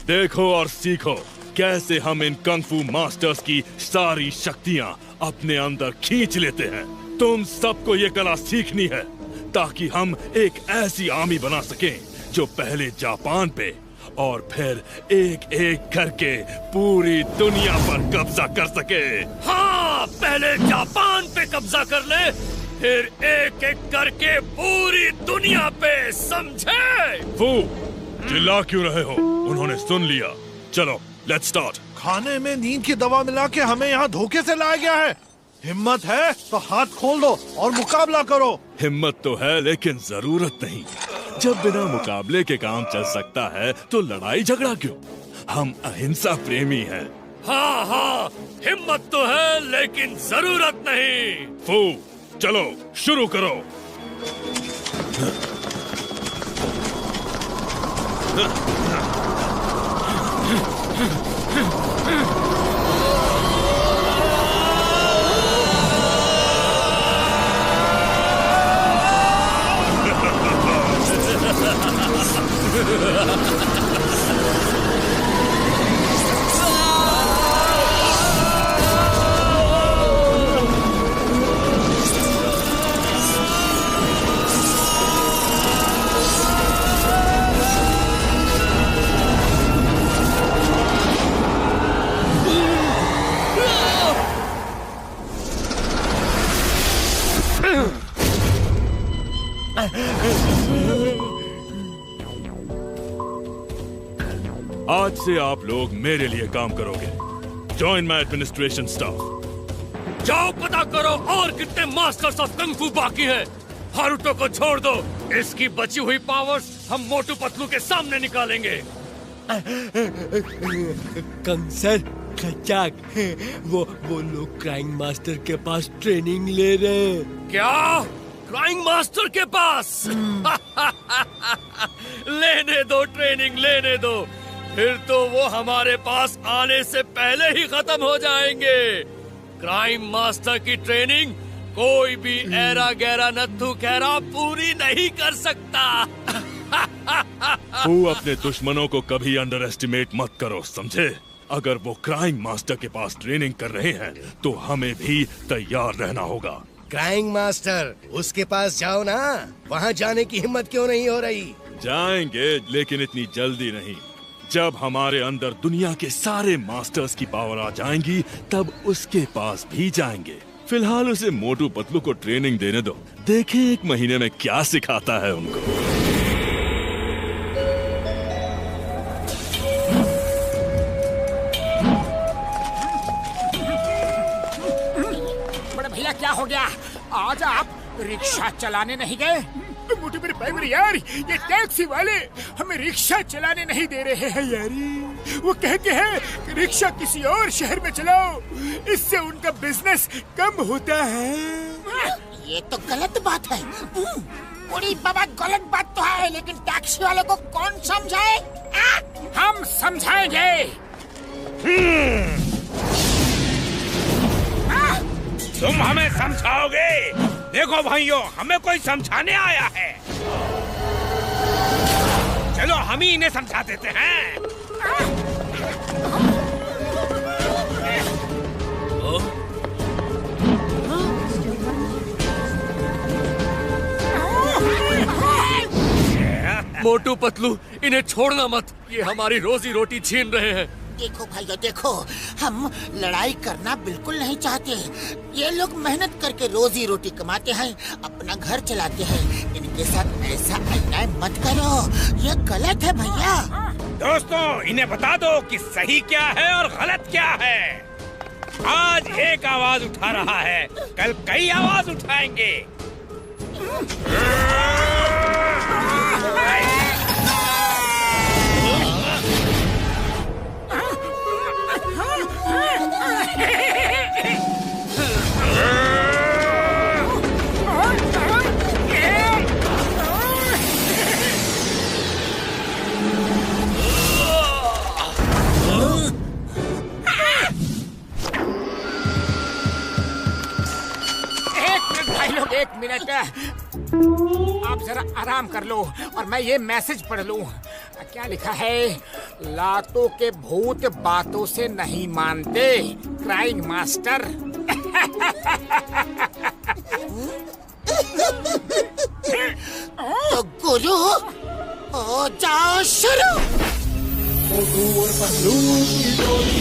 देखो और सीखो कैसे हम इन कंग फू मास्टर्स की सारी शक्तियां अपने अंदर खींच लेते हैं। तुम सबको ये कला सीखनी है ताकि हम एक ऐसी आर्मी बना सकें जो पहले जापान पे और फिर एक एक करके पूरी दुनिया पर कब्जा कर सके। हाँ, पहले जापान पे कब्जा कर ले, फिर एक एक करके पूरी दुनिया पे, समझे? वो चिल्ला क्यों रहे हो? उन्होंने सुन लिया। चलो लेट्स स्टार्ट। खाने में नींद की दवा मिला के हमें यहाँ धोखे से लाया गया है। हिम्मत है तो हाथ खोल दो और मुकाबला करो। हिम्मत तो है लेकिन जरूरत नहीं। जब बिना मुकाबले के काम चल सकता है तो लड़ाई झगड़ा क्यों? हम अहिंसा प्रेमी हैं। हाँ हाँ, हिम्मत तो है लेकिन जरूरत नहीं। फू, चलो शुरू करो। आज से आप लोग मेरे लिए काम करोगे। Join my administration staff. जाओ पता करो और कितने मास्टर्स ऑफ कंग फू बाकी हैं। हारुतो को छोड़ दो, इसकी बची हुई पावर्स हम मोटू पतलू के सामने निकालेंगे। कंसर, खचाक, वो लोग क्राइंग मास्टर के पास ट्रेनिंग ले रहे हैं। क्या? क्राइंग मास्टर के पास? लेने दो, ट्रेनिंग लेने दो, फिर तो वो हमारे पास आने से पहले ही खत्म हो जाएंगे। क्राइम मास्टर की ट्रेनिंग कोई भी ऐरा गैरा नत्थु खैरा पूरी नहीं कर सकता। तू अपने दुश्मनों को कभी अंडर एस्टिमेट मत करो, समझे? अगर वो क्राइंग मास्टर के पास ट्रेनिंग कर रहे हैं तो हमें भी तैयार रहना होगा। क्राइंग मास्टर, उसके पास जाओ ना। वहाँ जाने की हिम्मत क्यों नहीं हो रही? जाएंगे, लेकिन इतनी जल्दी नहीं। जब हमारे अंदर दुनिया के सारे मास्टर्स की पावर आ जाएंगी तब उसके पास भी जाएंगे। फिलहाल उसे मोटू पतलू को ट्रेनिंग देने दो, देखें 1 महीने में क्या सिखाता है उनको। बड़े भैया क्या हो गया? आज आप रिक्शा चलाने नहीं गए? मोटू मेरे भाई मेरे यार, ये टैक्सी वाले हमें रिक्शा चलाने नहीं दे रहे हैं यारी। वो कहते हैं कि रिक्शा किसी और शहर में चलाओ, इससे उनका बिजनेस कम होता है। ये तो गलत बात है। बड़ी बाबा, गलत बात तो है, लेकिन टैक्सी वाले को कौन समझाए? हम समझाएंगे। तुम हमें समझाओगे? देखो भाइयों, हमें कोई समझाने आया है। चलो हम ही इन्हें समझा देते हैं। मोटू पतलू, इन्हें छोड़ना मत, ये हमारी रोजी रोटी छीन रहे हैं। देखो भैया देखो, हम लड़ाई करना बिल्कुल नहीं चाहते। ये लोग मेहनत करके रोजी रोटी कमाते हैं, अपना घर चलाते हैं। इनके साथ ऐसा अन्याय मत करो, ये गलत है भैया। दोस्तों, इन्हें बता दो कि सही क्या है और गलत क्या है। आज एक आवाज उठा रहा है, कल कई आवाज उठाएंगे। एक मिनट, आप जरा आराम कर लो और मैं ये मैसेज पढ़ लूं। क्या लिखा है? लातों के भूत बातों से नहीं मानते, क्राइंग मास्टर। तो गुरु हो जाओ शुरू। मोटू और पतलू की जोड़ी।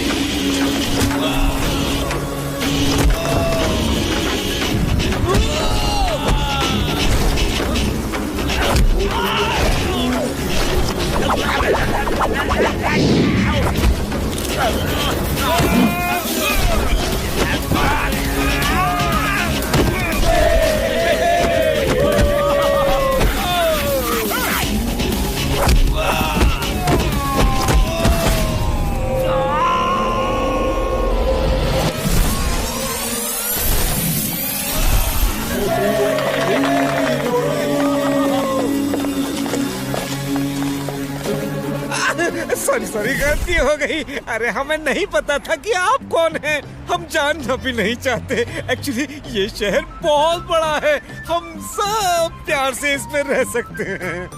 सॉरी, गलती हो गई। अरे हमें नहीं पता था कि आप कौन हैं। हम जानना भी नहीं चाहते। एक्चुअली ये शहर बहुत बड़ा है, हम सब प्यार से इसमें रह सकते हैं।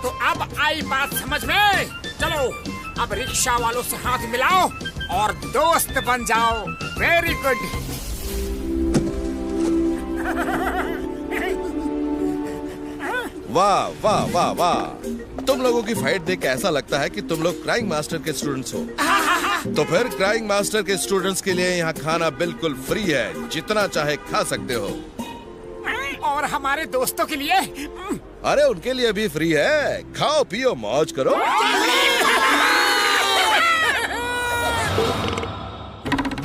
तो अब आई बात समझ में। चलो अब रिक्शा वालों से हाथ मिलाओ और दोस्त बन जाओ। Very good. वाह वाह वाह वाह, तुम लोगों की फाइट देख के ऐसा लगता है कि तुम लोग क्राइंग मास्टर के स्टूडेंट्स हो। तो फिर क्राइंग मास्टर के स्टूडेंट्स के लिए यहाँ खाना बिल्कुल फ्री है, जितना चाहे खा सकते हो। और हमारे दोस्तों के लिए? अरे उनके लिए भी फ्री है, खाओ पियो मौज करो।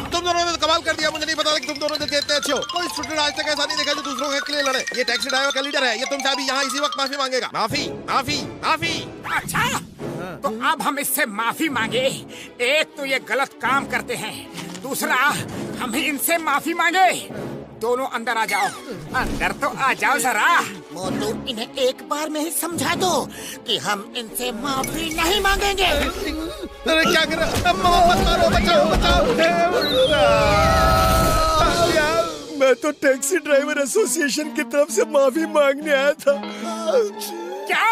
तुम दोनों ने तो कमाल कर दिया। मुझे नहीं पता कि तुम दोनों दिल इतने अच्छे हो। कोई स्टूडेंट आज तक ऐसा नहीं देखा जो दूसरों के लिए लड़े। ये टैक्सी ड्राइवर का लीडर है, ये तुमसे अभी यहाँ इसी वक्त माफी मांगेगा। माफी माफी माफी। अच्छा, तो अब हम इससे माफी मांगे। एक तो ये गलत काम करते हैं, दूसरा हम ही इनसे माफी मांगे। दोनों अंदर आ जाओ, अंदर तो आ जाओ जरा। मोटू, इन्हें एक बार में ही समझा दो कि हम इनसे माफी नहीं मांगेंगे। अरे क्या कर रहा? मत मारो, बचाओ बचाओ। मैं तो टैक्सी ड्राइवर एसोसिएशन की तरफ से माफी मांगने आया था। क्या?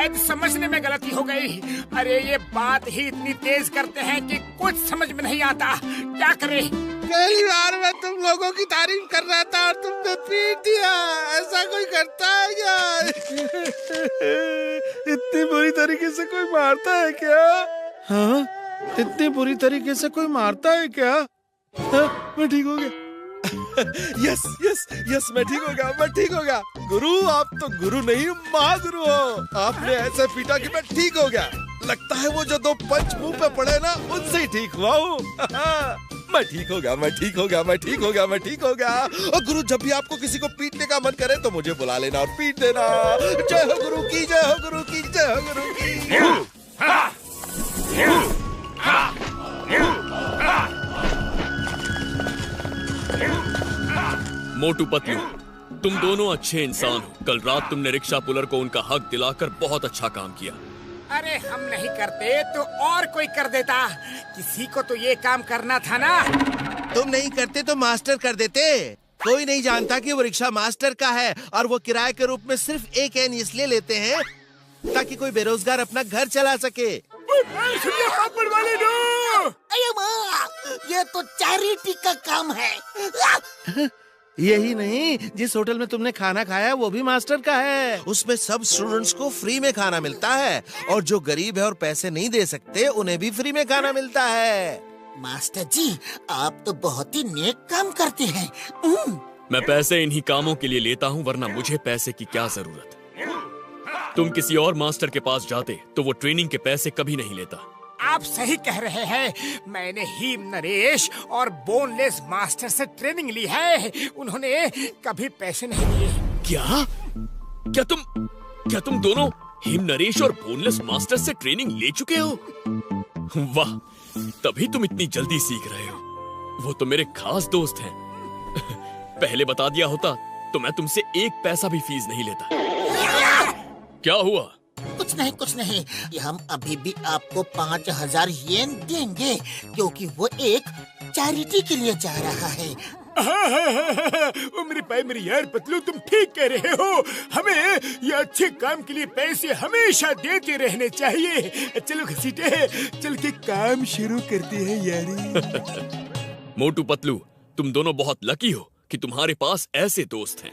शायद समझने में गलती हो गई। अरे ये बात ही इतनी तेज करते हैं कि कुछ समझ में नहीं आता। क्या करें? पहली बार मैं तुम लोगों की तारीफ कर रहा था और तुमने पीट दिया। ऐसा कोई करता है क्या? इतनी बुरी तरीके से कोई मारता है क्या? हाँ, इतनी बुरी तरीके से कोई मारता है क्या? हाँ, मैं ठीक हो गया। यस यस यस, मैं ठीक हो गया, मैं ठीक हो गया। गुरु, आप तो गुरु नहीं महागुरु हो। आपने ऐसे पीटा कि मैं ठीक हो गया। लगता है वो जो 2 पंच मुंह पे पड़े ना, उनसे ही ठीक हुआ हूँ। मैं ठीक हो गया, मैं ठीक हो गया, मैं ठीक हो गया, मैं ठीक हो गया। और गुरु, जब भी आपको किसी को पीटने का मन करे तो मुझे बुला लेना और पीट देना। जय हो गुरु की, जय हो गुरु की, जय हो गुरु की। मोटू पतलू, तुम दोनों अच्छे इंसान हो। कल रात तुमने रिक्शा पुलर को उनका हक दिलाकर बहुत अच्छा काम किया। अरे हम नहीं करते तो और कोई कर देता। किसी को तो ये काम करना था ना। तुम नहीं करते तो मास्टर कर देते। कोई नहीं जानता कि वो रिक्शा मास्टर का है और वो किराए के रूप में सिर्फ 1 एन इसलिए लेते हैं ताकि कोई बेरोजगार अपना घर चला सके। अरे माँ, ये तो चैरिटी का काम है। यही नहीं, जिस होटल में तुमने खाना खाया वो भी मास्टर का है। उसमें सब स्टूडेंट्स को फ्री में खाना मिलता है और जो गरीब है और पैसे नहीं दे सकते उन्हें भी फ्री में खाना मिलता है। मास्टर जी, आप तो बहुत ही नेक काम करते हैं। मैं पैसे इन्हीं कामों के लिए लेता हूँ, वरना मुझे पैसे की क्या जरूरत। तुम किसी और मास्टर के पास जाते तो वो ट्रेनिंग के पैसे कभी नहीं लेता। आप सही कह रहे हैं। मैंने हीम नरेश और बोनलेस मास्टर से ट्रेनिंग ली है। उन्होंने कभी पैसे नहीं दिए। क्या तुम दोनों हीम नरेश और बोनलेस मास्टर से ट्रेनिंग ले चुके हो? वाह, तभी तुम इतनी जल्दी सीख रहे हो। वो तो मेरे खास दोस्त हैं। पहले बता दिया होता तो मैं तुमसे 1 पैसा भी फीस नहीं लेता। क्या हुआ? कुछ नहीं। हम अभी भी आपको 5000 येन देंगे क्योंकि वो एक चैरिटी के लिए जा रहा है। मेरे भाई, मेरे यार पतलू, तुम ठीक कह रहे हो। हमें ये अच्छे काम के लिए पैसे हमेशा देते रहने चाहिए। चलो घसीटे, चल के काम शुरू करते हैं यारी। मोटू पतलू, तुम दोनों बहुत लकी हो कि तुम्हारे पास ऐसे दोस्त हैं।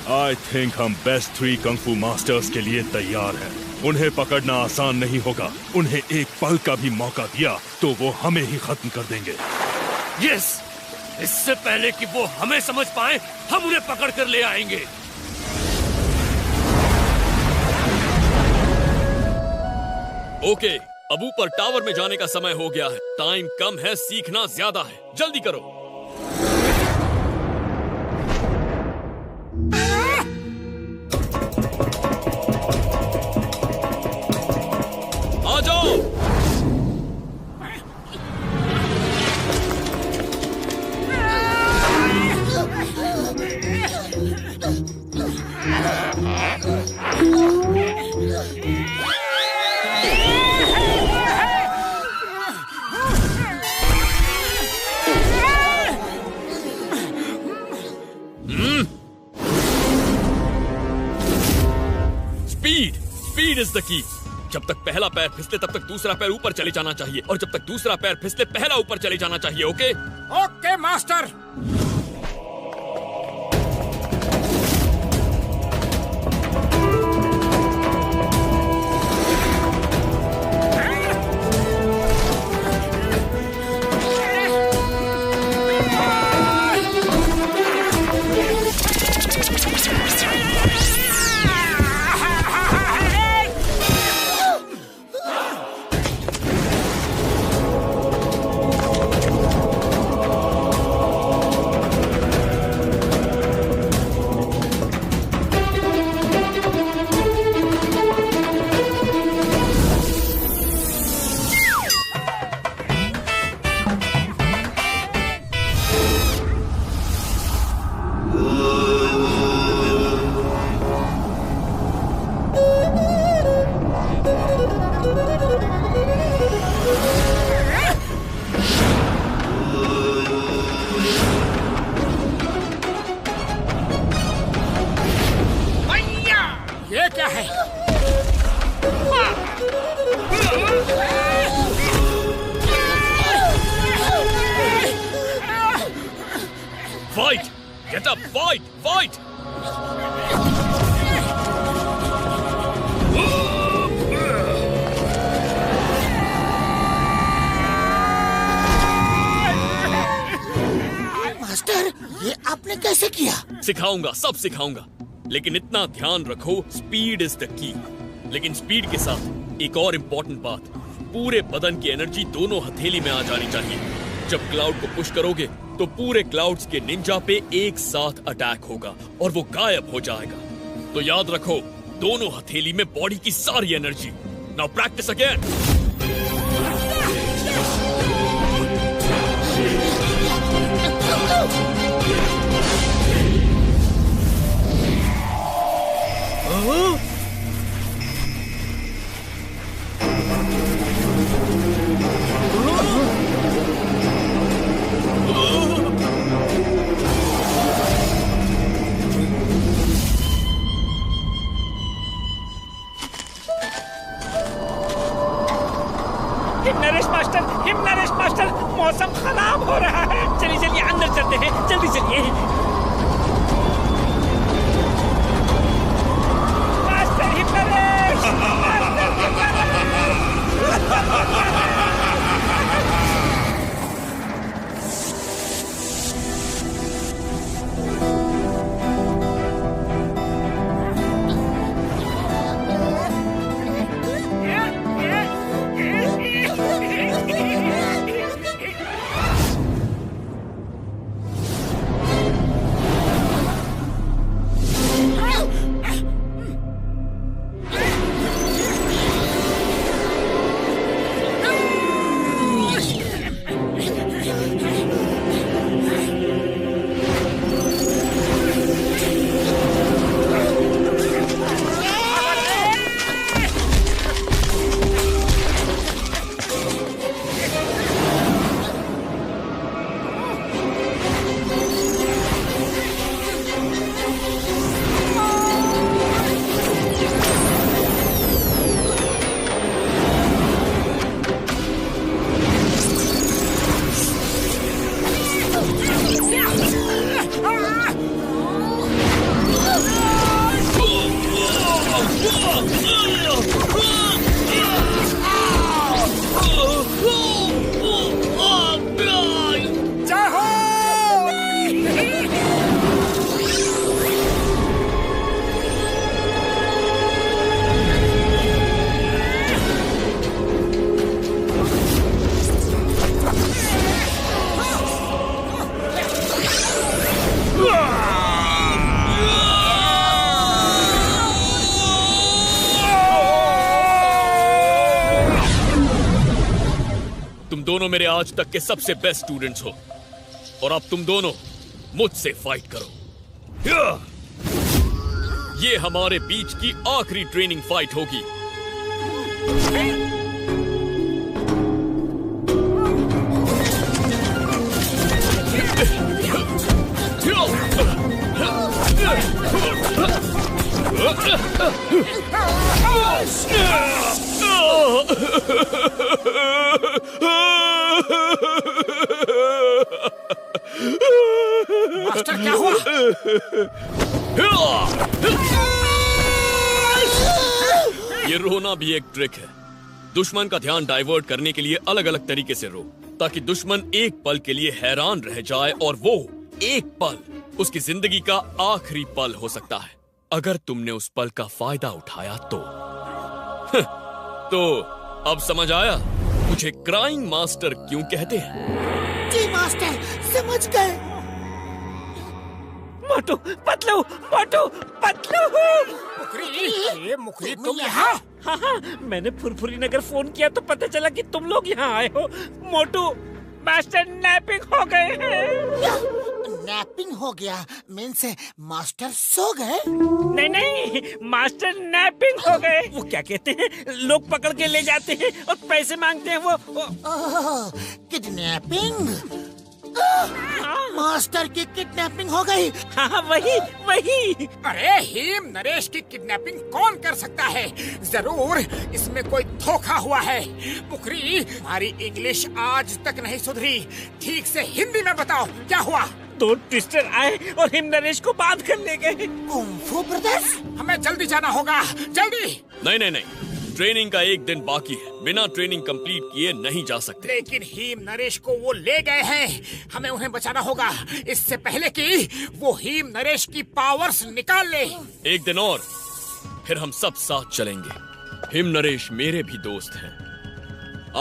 आई थिंक हम बेस्ट 3 कंग-फू मास्टर्स के लिए तैयार हैं। उन्हें पकड़ना आसान नहीं होगा। उन्हें एक पल का भी मौका दिया तो वो हमें ही खत्म कर देंगे। यस, इससे पहले कि वो हमें समझ पाए, हम उन्हें पकड़ कर ले आएंगे। ओके, अब ऊपर टावर में जाने का समय हो गया है। टाइम कम है, सीखना ज्यादा है। जल्दी करो। आ जाओ। स्पीड इज द की। जब तक पहला पैर फिसले तब तक दूसरा पैर ऊपर चले जाना चाहिए और जब तक दूसरा पैर फिसले पहला ऊपर चले जाना चाहिए। ओके? Okay master. क्या है? Fight! Get up! Fight! Fight! Master, ये आपने कैसे किया? सिखाऊंगा, सब सिखाऊंगा, लेकिन इतना ध्यान रखो, स्पीड इज द की। लेकिन स्पीड के साथ एक और इम्पोर्टेंट बात, पूरे बदन की एनर्जी दोनों हथेली में आ जानी चाहिए। जब क्लाउड को पुश करोगे तो पूरे क्लाउड्स के निंजा पे एक साथ अटैक होगा और वो गायब हो जाएगा। तो याद रखो, दोनों हथेली में बॉडी की सारी energy. Now practice again. Naresh master, मौसम खराब हो रहा है। चलिए चलिए अंदर चलते हैं, जल्दी चलिए। मास्टर हिमनरेश, दोनों मेरे आज तक के सबसे बेस्ट स्टूडेंट्स हो और अब तुम दोनों मुझसे फाइट करो। ये हमारे बीच की आखिरी ट्रेनिंग फाइट होगी। मास्टर क्या हुआ? ये रोना भी एक ट्रिक है। दुश्मन का ध्यान डाइवर्ट करने के लिए अलग अलग तरीके से रो, ताकि दुश्मन एक पल के लिए हैरान रह जाए और वो एक पल उसकी जिंदगी का आखिरी पल हो सकता है। अगर तुमने उस पल का फायदा उठाया तो अब समझ आया मुझे क्राइंग मास्टर क्यों कहते हैं? जी मास्टर, समझ गए। मोटू पतलू, मोटू पतलू। मुकरी, मुकरी तुम यहाँ? हाँ हाँ, मैंने फुरफुरी नगर फोन किया तो पता चला कि तुम लोग यहाँ आए हो। मोटू, मास्टर नैपिंग हो गए हैं। नैपिंग हो गया मीन्स मास्टर सो गए? नहीं नहीं, मास्टर नैपिंग हो गए। वो क्या कहते हैं, लोग पकड़ के ले जाते हैं और पैसे मांगते हैं वो। किडनैपिंग? मास्टर की किडनैपिंग हो गई। हाँ वही। अरे हिम नरेश की किडनैपिंग कौन कर सकता है? जरूर इसमें कोई धोखा हुआ है। मुखरी, हमारी इंग्लिश आज तक नहीं सुधरी। ठीक से हिंदी में बताओ क्या हुआ? दो ट्विस्टर आए और हिम नरेश को बात कर ले गए। कुंफू ब्रदर्स, हमें जल्दी जाना होगा, जल्दी। नहीं, ट्रेनिंग का एक दिन बाकी है। बिना ट्रेनिंग कंप्लीट किए नहीं जा सकते। लेकिन हिम नरेश को वो ले गए हैं, हमें उन्हें बचाना होगा इससे पहले कि वो हिम नरेश की पावर्स निकाल ले। एक दिन और फिर हम सब साथ चलेंगे। हिम नरेश मेरे भी दोस्त हैं।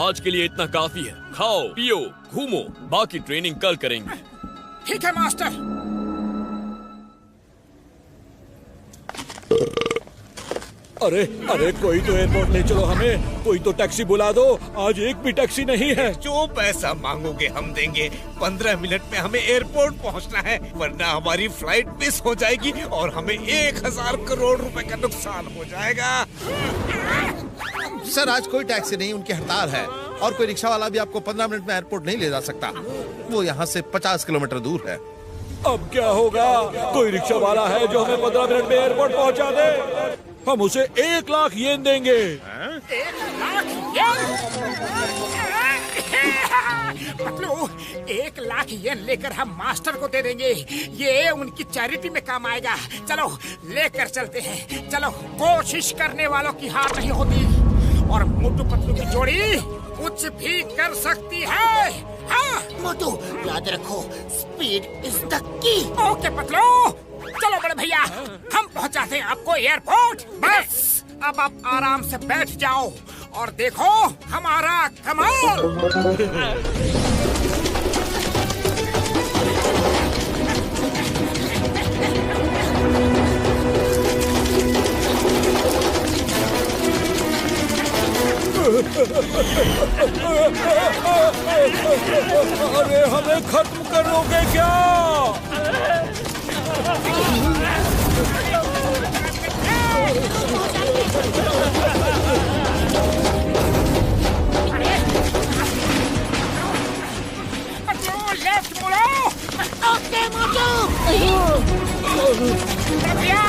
आज के लिए इतना काफी है। खाओ पियो घूमो, बाकी ट्रेनिंग कल करेंगे। ठीक है मास्टर। अरे कोई तो एयरपोर्ट ले चलो हमें, कोई तो टैक्सी बुला दो। आज एक भी टैक्सी नहीं है। जो पैसा मांगोगे हम देंगे। 15 मिनट में हमें एयरपोर्ट पहुंचना है, वरना हमारी फ्लाइट मिस हो जाएगी और हमें 1000 करोड़ रुपए का नुकसान हो जाएगा। सर आज कोई टैक्सी नहीं, उनकी हड़ताल है और कोई रिक्शा वाला भी आपको 15 मिनट में एयरपोर्ट नहीं ले जा सकता। वो यहाँ से 50 किलोमीटर दूर है। अब क्या होगा? कोई रिक्शा वाला है जो हमें 15 मिनट में एयरपोर्ट पहुंचा दे? हम उसे 1 लाख येन देंगे। 1 लाख येन? पतलू, 1 लाख येन लेकर हम मास्टर को दे देंगे। ये उनकी चैरिटी में काम आएगा। चलो लेकर चलते हैं। चलो, कोशिश करने वालों की हार नहीं होती और मोटू पतलू की जोड़ी कुछ भी कर सकती है। हाँ मोटू, याद रखो, स्पीड इज द की। ओके पतलू, चलो बड़े भैया, हम पहुंचाते हैं आपको एयरपोर्ट। बस अब आप आराम से बैठ जाओ और देखो हमारा कमाल। अरे हमें खत्म करोगे क्या? लेफ्ट मुड़ो। ओके मोटू। भैया,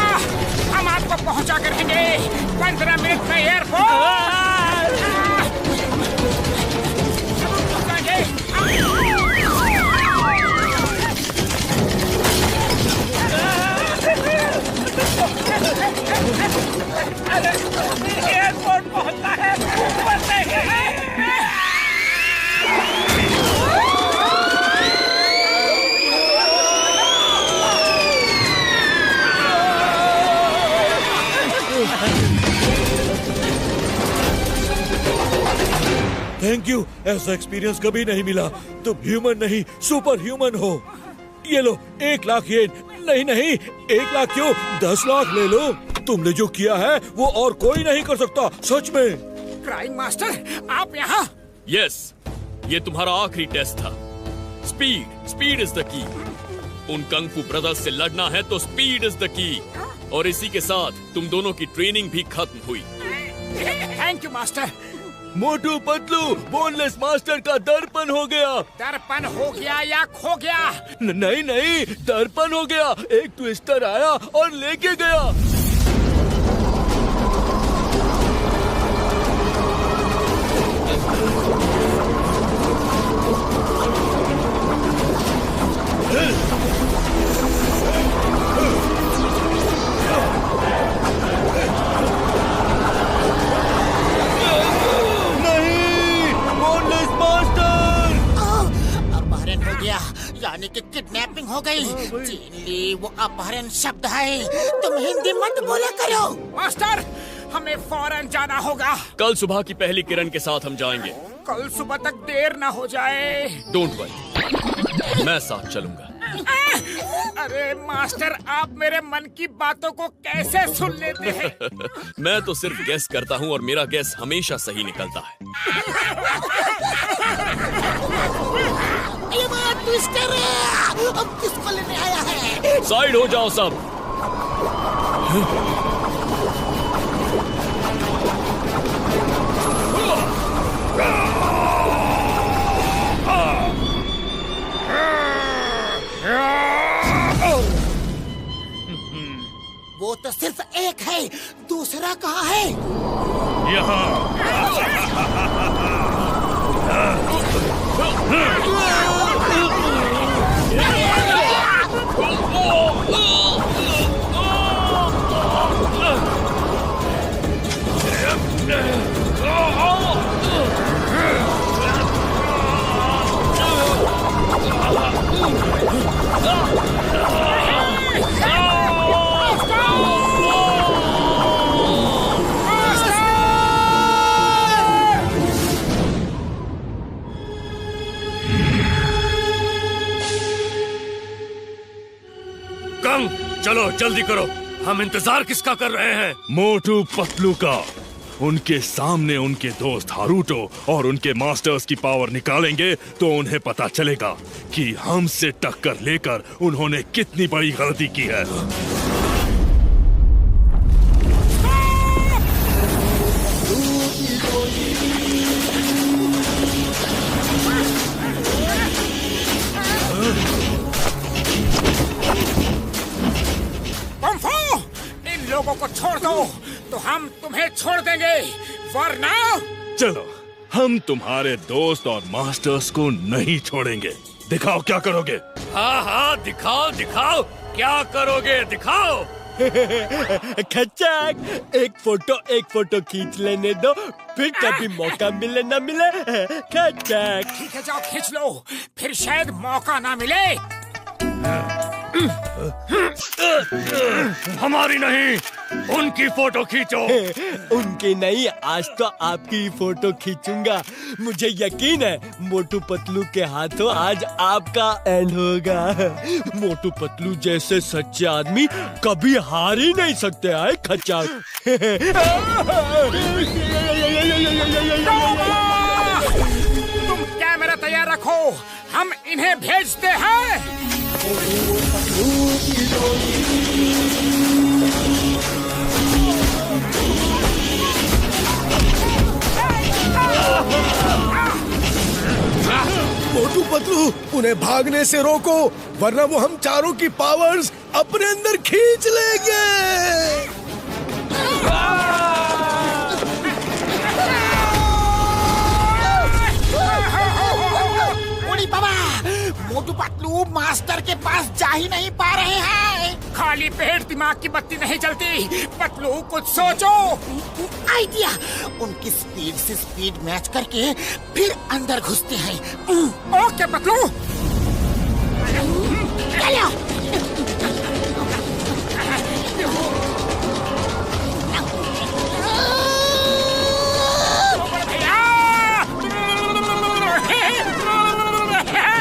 हम आपको पहुंचा कर देंगे 15 मिनट में एयरपोर्ट। एयरपोर्ट पहुंचना है। थैंक यू, ऐसा एक्सपीरियंस कभी नहीं मिला। तुम ह्यूमन नहीं सुपर ह्यूमन हो। ये लो 1 लाख येन। नहीं 1 लाख क्यों, 10 लाख ले लो। तुमने जो किया है वो और कोई नहीं कर सकता, सच में। क्राइम मास्टर, आप यहाँ? यस, ये तुम्हारा आखिरी टेस्ट था। स्पीड इज द की। उन कंग-फू ब्रदर्स से लड़ना है तो स्पीड इज द की। और इसी के साथ तुम दोनों की ट्रेनिंग भी खत्म हुई। Thank you master. Motu Patlu, boneless master का दर्पण हो गया। दर्पण हो गया या खो गया? नहीं, दर्पण हो गया। एक ट्विस्टर आया और लेके गया। यानी कि किडनैपिंग हो गई। चीन ली वो अपहरण शब्द है, तुम हिंदी मत बोला करो। मास्टर, हमें फौरन जाना होगा। कल सुबह की पहली किरण के साथ हम जाएंगे। कल सुबह तक देर ना हो जाए। डोंट वरी, मैं साथ चलूंगा। अरे मास्टर, आप मेरे मन की बातों को कैसे सुन लेते हैं? मैं तो सिर्फ गेस करता हूँ और मेरा गेस हमेशा सही निकलता है। ये बात ट्विस्टर है। अब किसको लेने आया है? साइड हो जाओ सब। दूसरा कहाँ है? कंग, चलो जल्दी करो, हम इंतजार किसका कर रहे हैं? मोटू पतलू का। उनके सामने उनके दोस्त हारूटो और उनके मास्टर्स की पावर निकालेंगे तो उन्हें पता चलेगा कि हमसे टक्कर लेकर उन्होंने कितनी बड़ी गलती की है। इन लोगों को छोड़ दो तो हम तुम्हें छोड़ देंगे, वरना चलो, हम तुम्हारे दोस्त और मास्टर्स को नहीं छोड़ेंगे। दिखाओ क्या करोगे। हाँ हाँ, दिखाओ दिखाओ, क्या करोगे दिखाओ। खच्चक, एक फोटो खींच लेने दो, फिर कभी मौका मिले ना मिले। खच्चक, ठीक है, जाओ खींच लो, फिर शायद मौका ना मिले। हमारी नहीं, उनकी फोटो खींचो। उनकी नहीं, आज तो आपकी फोटो खींचूंगा। मुझे यकीन है मोटू पतलू के हाथों आज आपका एंड होगा। मोटू पतलू जैसे सच्चे आदमी कभी हार ही नहीं सकते हैं खच्चक। तुम कैमरा तैयार रखो, हम इन्हें भेजते हैं। मोटू पतलू, उन्हें भागने से रोको, वरना वो हम चारों की पावर्स अपने अंदर खींच लेंगे। बाबा, मोटू पतलू मास्टर के पास जा ही नहीं पा रहे हैं। खाली पेट दिमाग की बत्ती नहीं जलती। पतलू कुछ सोचो। आइडिया, उनकी स्पीड से स्पीड मैच करके फिर अंदर घुसते हैं। ओके पतलू, चलो।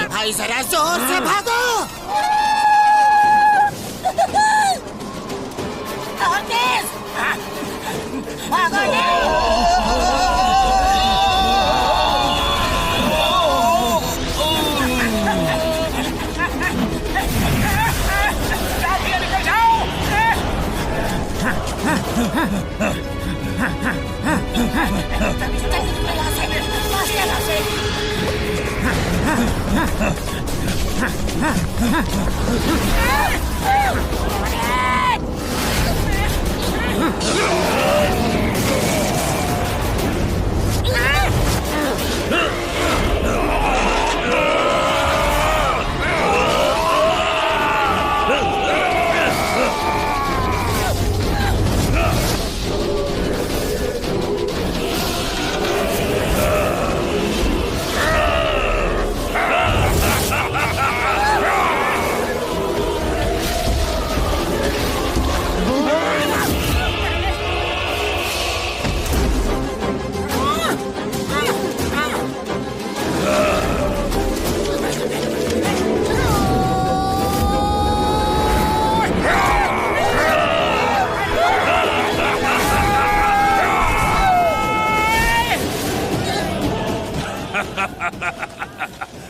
भाई जरा जोर से भागो।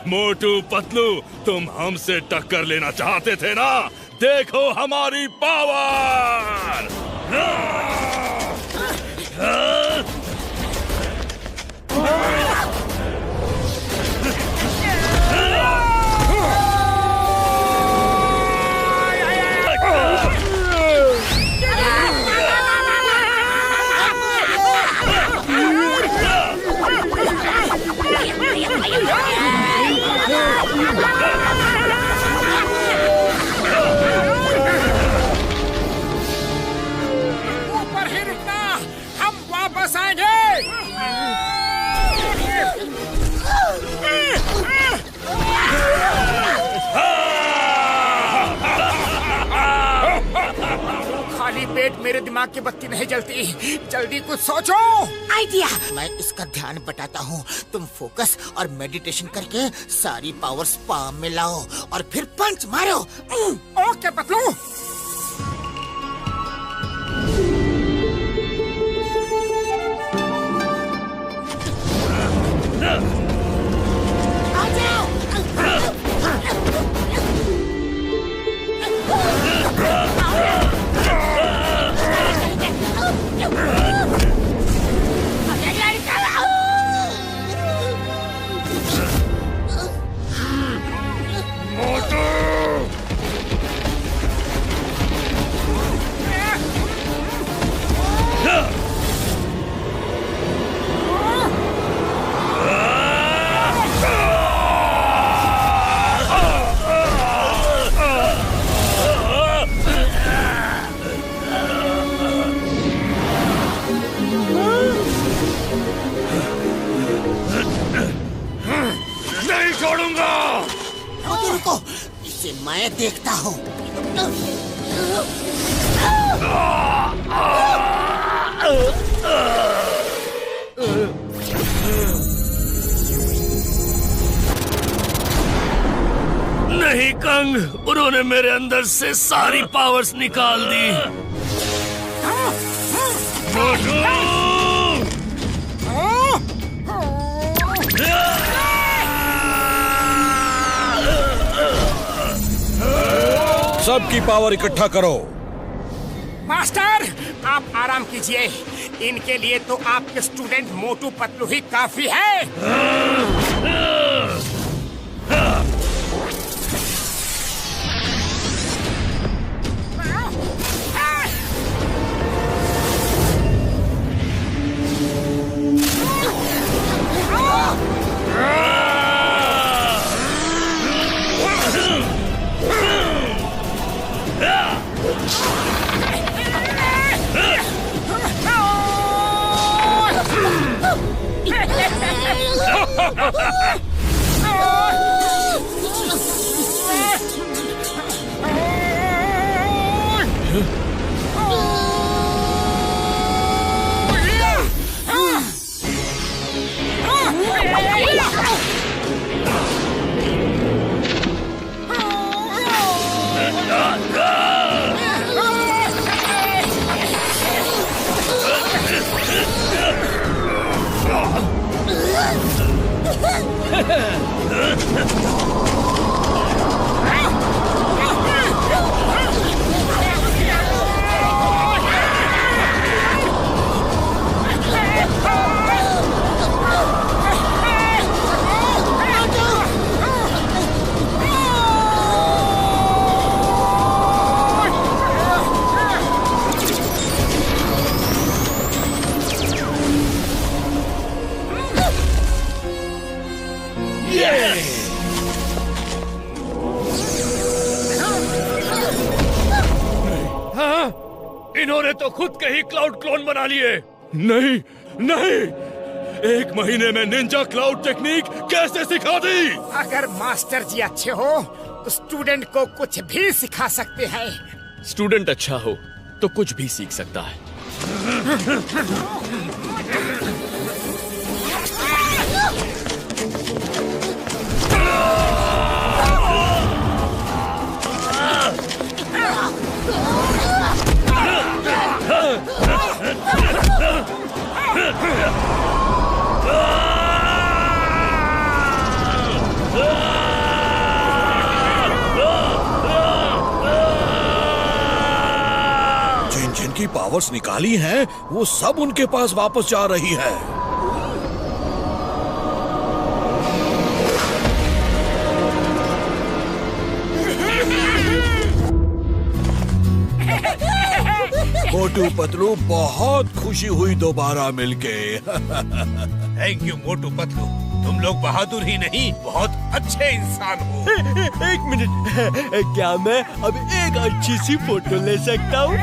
मोटू पतलू, तुम हमसे टक्कर लेना चाहते थे ना? देखो हमारी पावर। मेरे दिमाग की बत्ती नहीं जलती। जल्दी कुछ सोचो। आइडिया, मैं इसका ध्यान बटाता हूँ। तुम फोकस और मेडिटेशन करके सारी पावर्स पाम में लाओ और फिर पंच मारो। ओके पतलू। इसे मैं देखता हूँ। नहीं कंग, उन्होंने मेरे अंदर से सारी पावर्स निकाल दी। सबकी पावर इकट्ठा करो। मास्टर, आप आराम कीजिए। इनके लिए तो आपके स्टूडेंट मोटू पतलू ही काफी है। इन्होंने तो खुद के ही क्लाउड क्लोन बना लिए। नहीं नहीं, 1 महीने में निंजा क्लाउड टेक्निक कैसे सिखा दी? अगर मास्टर जी अच्छे हो तो स्टूडेंट को कुछ भी सिखा सकते हैं। स्टूडेंट अच्छा हो तो कुछ भी सीख सकता है। जिनकी पावर्स निकाली हैं, वो सब उनके पास वापस जा रही है। मोटू पतलू, बहुत खुशी हुई दोबारा मिलके। थैंक यू मोटू पतलू, तुम लोग बहादुर ही नहीं बहुत अच्छे इंसान हो। एक मिनट, क्या मैं अब एक अच्छी सी फोटो ले सकता हूँ?